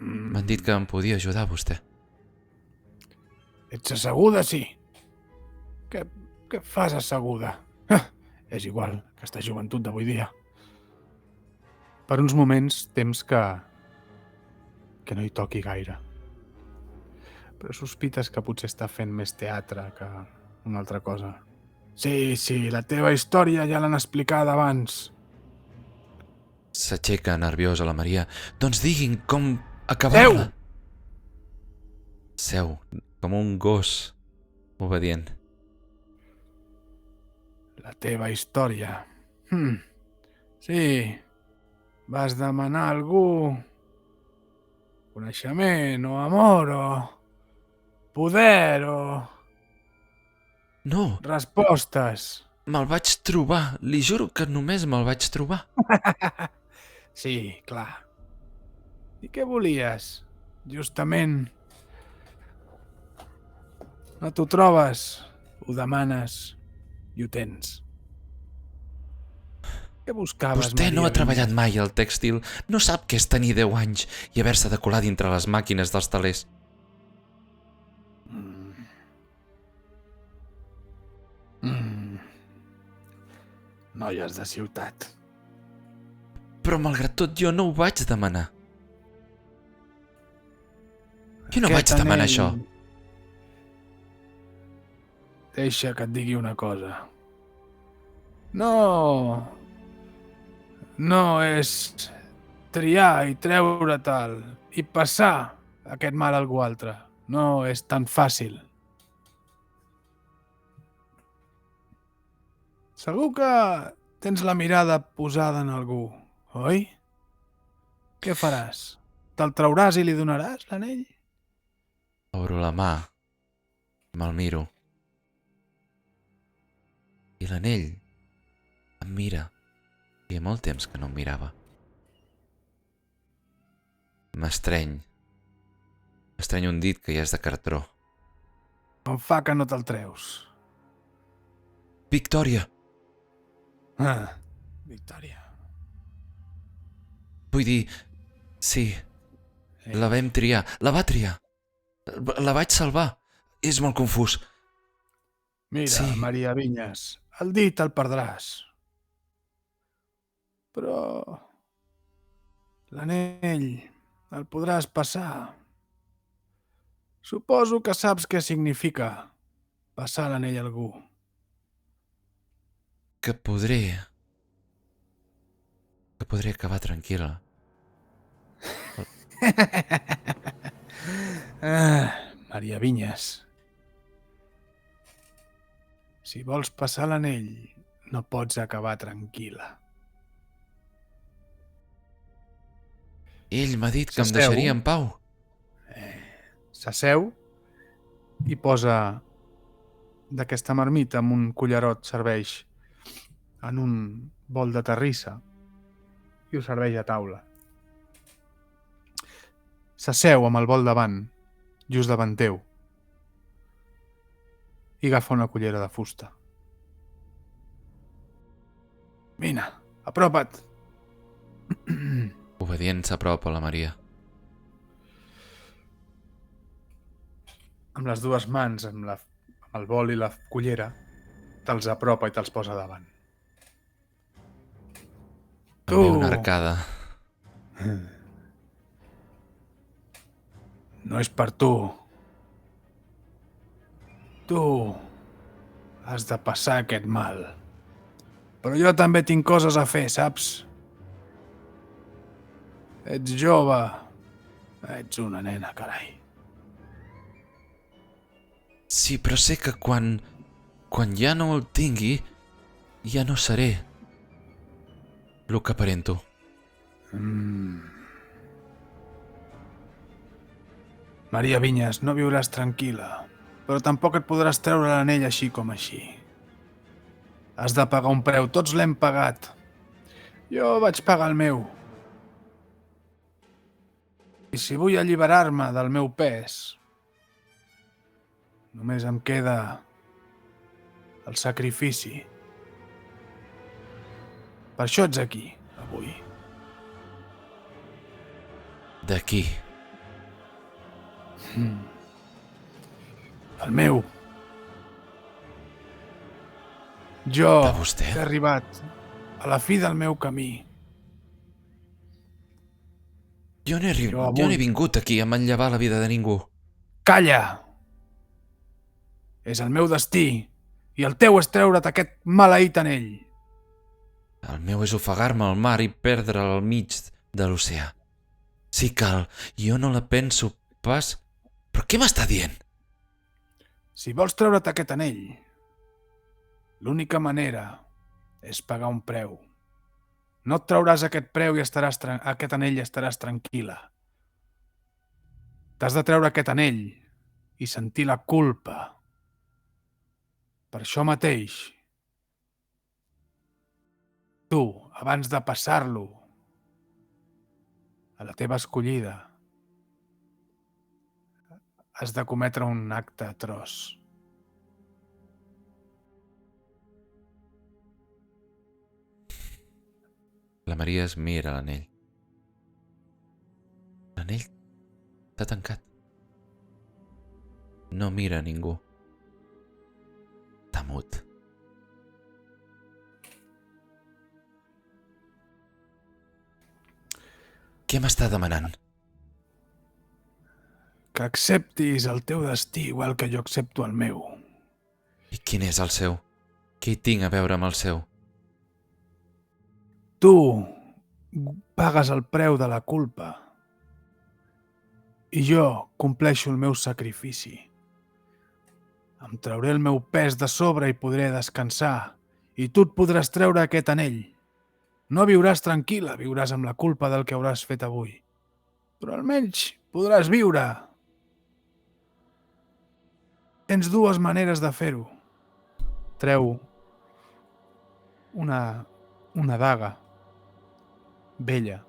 M'han dit que em podia ajudar vostè. Ets asseguda, sí. Què fas asseguda? És igual, aquesta joventut d'avui dia. Per uns moments temps que no hi toqui gaire. Però sospites que potser està fent més teatre que una altra cosa. Sí, la teva història ja l'han explicada abans. S'aixeca nerviosa la Maria. Doncs diguin com acabar-la. Seu, com un gos obedient. La teva història. Sí, vas demanar a algú coneixement o amor o poder o No, respostes. me'l vaig trobar. Li juro que només me'l vaig trobar. Sí, clar. I què volies? Justament. No t'ho trobes, ho demanes i ho tens. Què buscaves, Vostè no Maria ha treballat Vinyes? mai al tèxtil. No sap què és tenir 10 anys i haver-se de colar dintre les màquines dels telers. Noies de ciutat. Però malgrat tot jo no ho vaig demanar. Jo no vaig demanar això. Deixa que et digui una cosa. No... No és triar i treure tal i passar aquest mal a algú altre. No és tan fàcil. Segur que tens la mirada posada en algú, oi? Què faràs? Te'l trauràs i li donaràs l'anell? Obro la mà, me'l miro. I l'anell em mira. Feia molt temps que no em mirava. M'estreny. M'estreny un dit que ja és de cartró. Com fa que no te'l treus? Victòria! Ah, Victòria. Vull dir, sí, la vam triar. La va triar. La vaig salvar. És molt confús. Mira, Sí. Maria Vinyes, el dit el perdràs. Però l'anell el podràs passar. Suposo que saps què significa passar l'anell a algú. Que podré acabar tranquil·la. Maria Vinyes, si vols passar l'anell, no pots acabar tranquil·la. Ell m'ha dit que em S'asseu. deixaria en pau. S'asseu i posa d'aquesta marmita amb un cullerot, serveix en un bol de terrissa i ho serveix a taula. S'asseu amb el bol davant, just davant teu, i agafa una cullera de fusta. Vine, apropa't. Obedient s'apropa a la Maria. Amb les dues mans, amb el bol i la cullera, te'ls apropa i te'ls posa davant. Em ve una arcada. No és per tu. Tu has de passar aquest mal. Però jo també tinc coses a fer, saps? Ets jove. Ets una nena, carai. Sí, però sé que quan ja no el tingui, ja no seré el que aparento. Maria Vinyes, no viuràs tranquil·la, però tampoc et podràs treure l'anell així com així. Has de pagar un preu, tots l'hem pagat. Jo vaig pagar el meu. I si vull alliberar-me del meu pes, només em queda el sacrifici. Per això ets aquí, avui. D'aquí. El meu. Jo De vostè? he arribat a la fi del meu camí. Jo no avui- he vingut aquí a manllevar la vida de ningú. Calla! És el meu destí, i el teu és treure't aquest maleït anell. El meu és ofegar-me al mar i perdre'l al mig de l'oceà. Si cal, jo no la penso pas... Però què m'està dient? Si vols treure't aquest anell, L'única manera és pagar un preu. No et trauràs aquest preu i aquest anell i estaràs tranquil·la. T'has de treure aquest anell i sentir la culpa. Per això mateix, tu, abans de passar-lo a la teva escollida, has de cometre un acte atroç. La Maria es mira l'anell. L'anell està tancat. No mira a ningú. Està mut. Què m'està demanant? Que acceptis el teu destí igual que jo accepto el meu. I quin és el seu? Què hi tinc a veure amb el seu? Tu pagues el preu de la culpa i jo compleixo el meu sacrifici. Em trauré el meu pes de sobre i podré descansar i tu et podràs treure aquest anell. No viuràs tranquil·la, viuràs amb la culpa del que hauràs fet avui. Però almenys podràs viure. Tens dues maneres de fer-ho. Treu una daga vella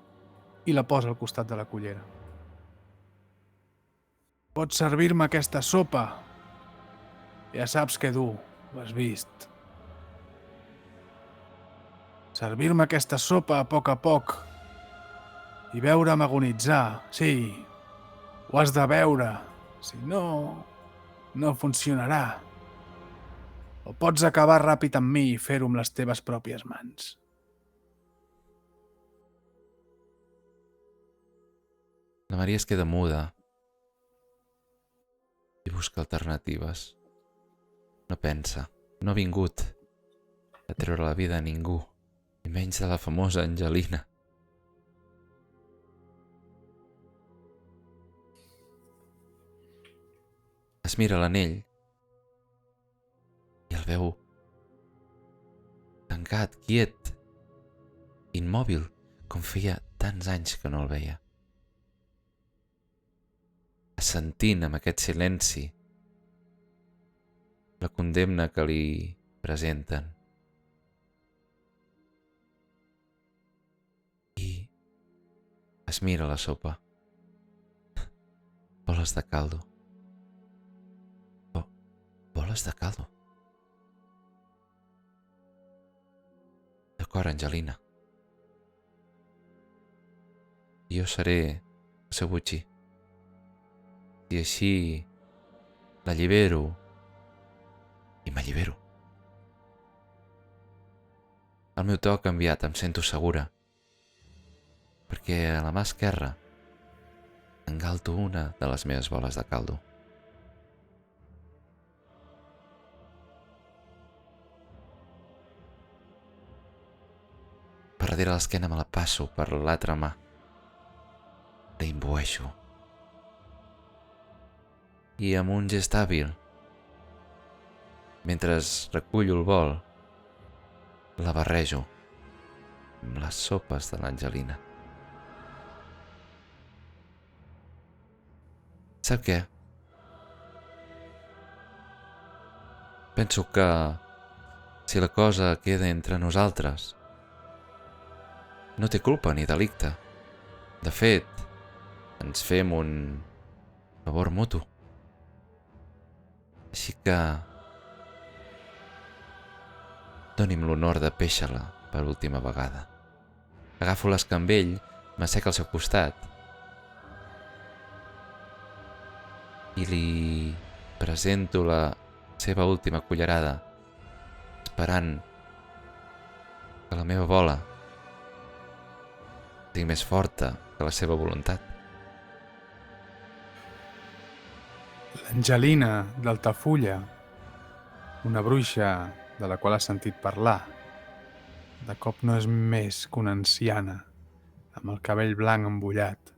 i la posa al costat de la cullera. Pots servir-me aquesta sopa. Ja saps què dur, ho has vist. Servir-me aquesta sopa a poc i veure'm agonitzar. Sí, ho has de veure. Si no, no funcionarà. O pots acabar ràpid amb mi i fer-ho amb les teves pròpies mans. La Maria es queda muda i busca alternatives. No pensa, no ha vingut a treure la vida a ningú, i menys de la famosa Angelina. Es mira l'anell i el veu tancat, quiet, immòbil, com feia tants anys que no el veia. Sentint amb aquest silenci la condemna que li presenten. I es mira la sopa. Boles de caldo. Boles de caldo. D'acord, Angelina. Jo seré el seu botxí. I així l'allibero i m'allibero. El meu to ha canviat, em sento segura, perquè a la mà esquerra engalto una de les meves boles de caldo. Per darrere l'esquena me la passo per l'altra mà. La imbueixo. I amb un gest hàbil, mentre recullo el bol, la barrejo amb les sopes de l'Angelina. Sap què? Penso que si la cosa queda entre nosaltres, no té culpa ni delicte. De fet, ens fem un favor mutu. Així que doni'm l'honor de pèixer-la per última vegada. Agafo l'escambell, m'assec al seu costat i li presento la seva última cullerada, esperant que la meva bola sigui més forta que la seva voluntat. L'Angelina d'Altafulla, una bruixa de la qual has sentit parlar, de cop no és més que una anciana amb el cabell blanc embullat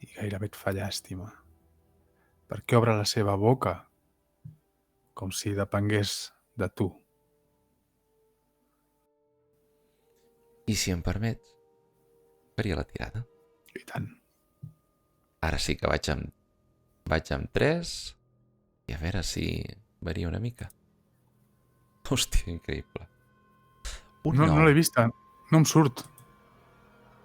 i gairebé et fa llàstima, perquè obre la seva boca com si depengués de tu. I si em permets, faria la tirada. I tant. Ara sí que vaig amb 3 i a veure si varia una mica. Hòstia, increïble. Un No 9. l'he vista. No em surt.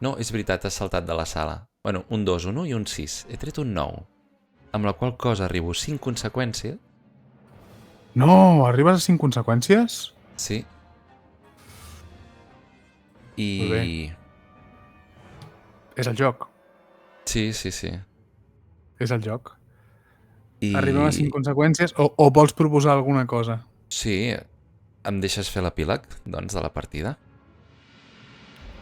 No, és veritat, has saltat de la sala. Bueno, un 2, un 1 i un 6. He tret un 9. Amb la qual cosa arribo 5 conseqüències. No, arribes a 5 conseqüències? Sí. Molt bé. I... És el joc. Sí. És el joc. I... Arribem a 5 conseqüències o vols proposar alguna cosa? Sí, em deixes fer l'epíleg, doncs, de la partida?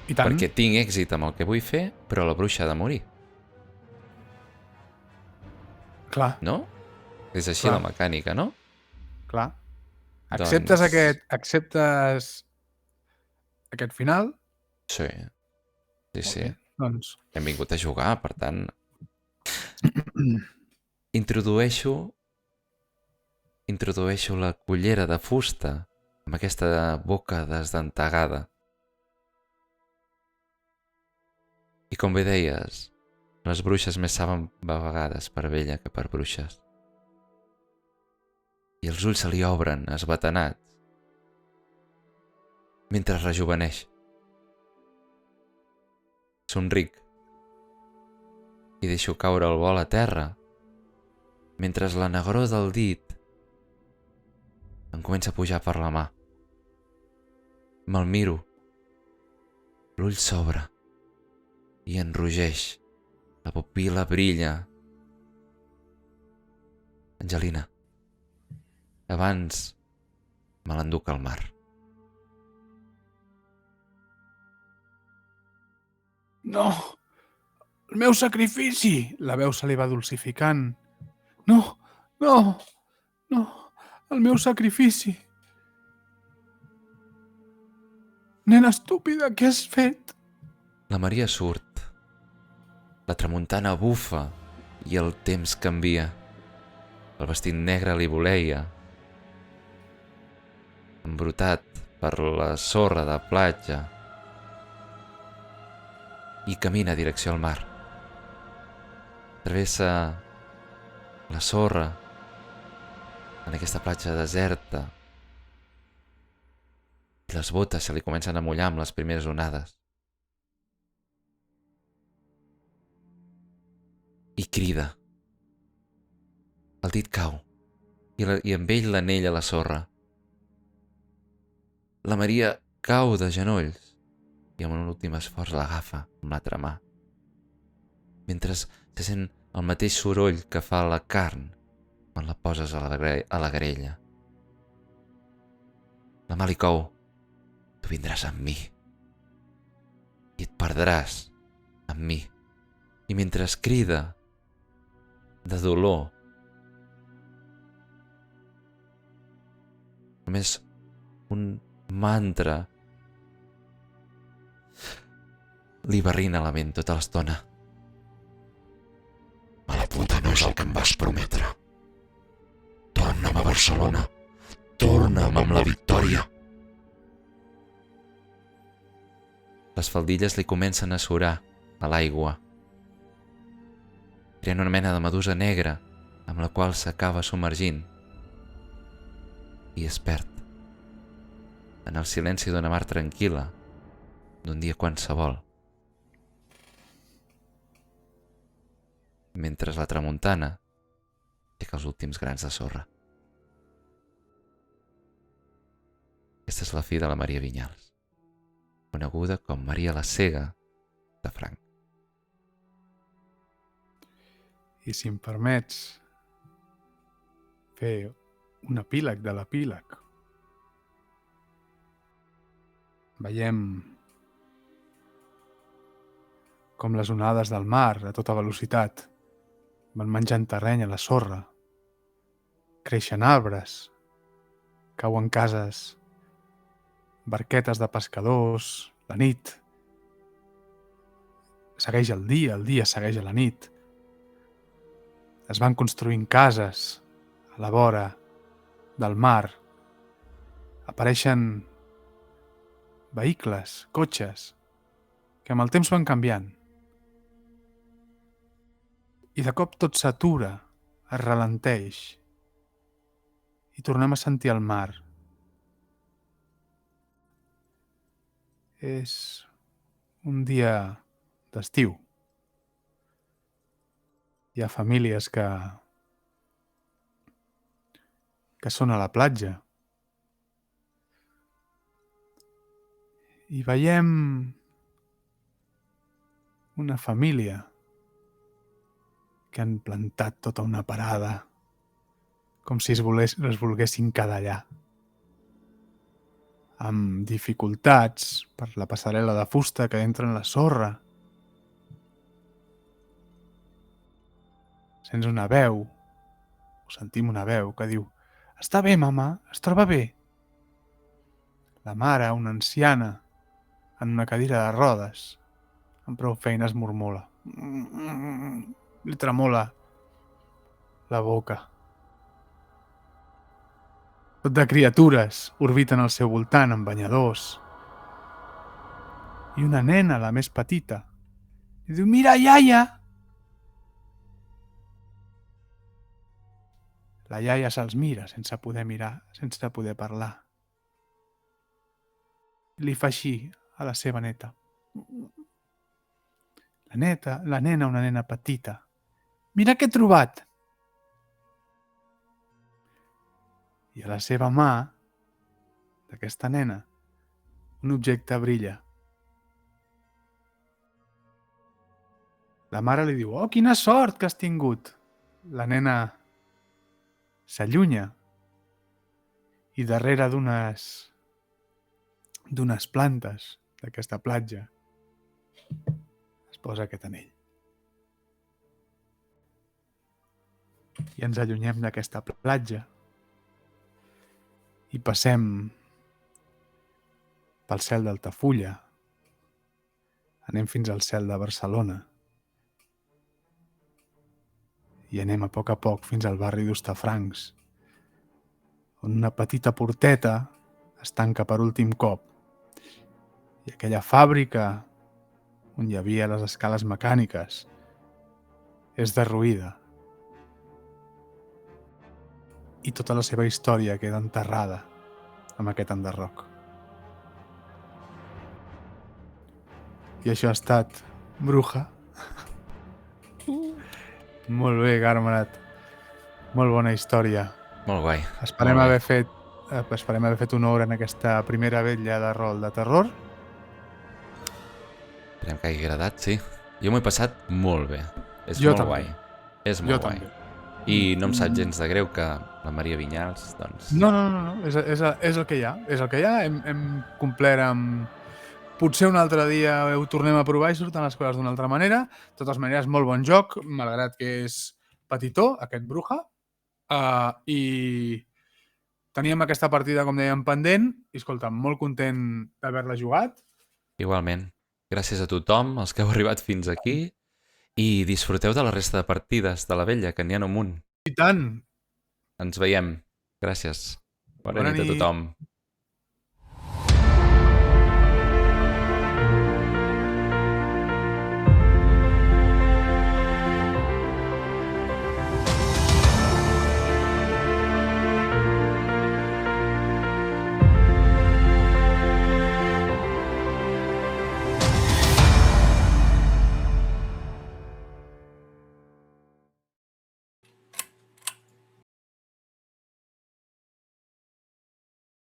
I tant. Perquè tinc èxit amb el que vull fer, però la bruixa ha de morir, Clar, no? És així Clar. la mecànica, no? clar. Acceptes Doncs- acceptes aquest final? Sí. Sí, Molt sí. bé. Doncs Hem vingut a jugar, per tant... Introdueixo la cullera de fusta amb aquesta boca desdentegada. I com bé deies, les bruixes més saben a vegades per vella que per bruixes. I els ulls se li obren, esbatanats, mentre rejuveneix. Somric i deixo caure el vol a terra, mentre la negror del dit em comença a pujar per la mà. Me'l miro, l'ull s'obre i enrogeix, la pupil·la brilla. Angelina, abans me l'enduc al mar. no! El meu sacrifici! La veu se li va dulcificant. No! No! No! El meu sacrifici! Nena estúpida, què has fet? La Maria surt, la tramuntana bufa i el temps canvia. El vestit negre li voleia, embrutat per la sorra de platja, i camina a direcció al mar. Travessa la sorra en aquesta platja deserta i les botes se li comencen a mullar amb les primeres onades. I crida. El dit cau i amb ell l'anell a la sorra. La Maria cau de genolls i amb un últim esforç l'agafa amb l'altra mà, mentre se sent el mateix soroll que fa la carn quan la poses a la grella. La mà li cou. Tu vindràs amb mi i et perdràs amb mi. I mentre crida de dolor, només un mantra li barrina la ment tota l'estona. Mala puta, no és el que em vas prometre. Torna'm a Barcelona. Torna'm amb la victòria. Les faldilles li comencen a surar a l'aigua, creant una mena de medusa negra amb la qual s'acaba submergint i es perd en el silenci d'una mar tranquil·la d'un dia qualsevol, mentre la tramuntana aixeca els últims grans de sorra. Aquesta és la fi de la Maria Vinyals, coneguda com Maria la Cega de Franc. I si em permets fer un epíleg de l'epíleg. Veiem com les onades del mar a tota velocitat van menjant terreny a la sorra. Creixen arbres, cauen cases, barquetes de pescadors, la nit. Segueix el dia segueix a la nit. Es van construint cases a la vora del mar, apareixen vehicles, cotxes, que amb el temps van canviant. I de cop tot s'atura, es ralenteix, i tornem a sentir el mar. És un dia d'estiu. Hi ha famílies que són a la platja. I veiem una família que han plantat tota una parada com si es volguessin quedar allà. Amb dificultats per la passarel·la de fusta que entra en la sorra. Sents una veu, o sentim una veu que diu: «Està bé, mama, es troba bé». La mare, una anciana, en una cadira de rodes, amb prou feines murmula. Li tremola la boca. Tot de criatures orbiten al seu voltant amb banyadors. I una nena, la més petita, li diu: «Mira, iaia!» La iaia se'ls mira sense poder mirar, sense poder parlar. Li fa així a la seva neta. La nena, una nena petita. «Mira què he trobat!» I a la seva mà, d'aquesta nena, un objecte brilla. La mare li diu: «Oh, quina sort que has tingut!» La nena s'allunya i darrere d'unes plantes d'aquesta platja es posa aquest anell. I ens allunyem d'aquesta platja i passem pel cel d'Altafulla. Anem fins al cel de Barcelona. I anem a poc fins al barri d'Hostafrancs, on una petita porteta es tanca per últim cop. I aquella fàbrica on hi havia les escales mecàniques és derruïda. I tota la seva història queda enterrada amb aquest enderroc. I això ha estat Bruja. Molt bé, Garmarat. Molt bona història. Molt guai. Esperem haver fet honor en aquesta primera vetlla de rol de terror. Esperem que hagi agradat, sí. Jo m'ho he passat molt bé. És Jo molt també. guai. És molt guai. També. I no em sap gens de greu que la Maria Vinyals, doncs... No. És el que hi ha. És el que hi ha. Hem complert amb... Potser un altre dia ho tornem a provar i surten les coses d'una altra manera. De totes maneres, molt bon joc, malgrat que és petitó, aquest Bruja. I teníem aquesta partida, com dèiem, pendent. I, escolta, molt content d'haver-la jugat. Igualment. Gràcies a tothom, els que heu arribat fins aquí. I disfruteu de la resta de partides de la vella, que n'hi ha un munt. I tant! Ens veiem. Gràcies. Bona Bona nit a nit. tothom.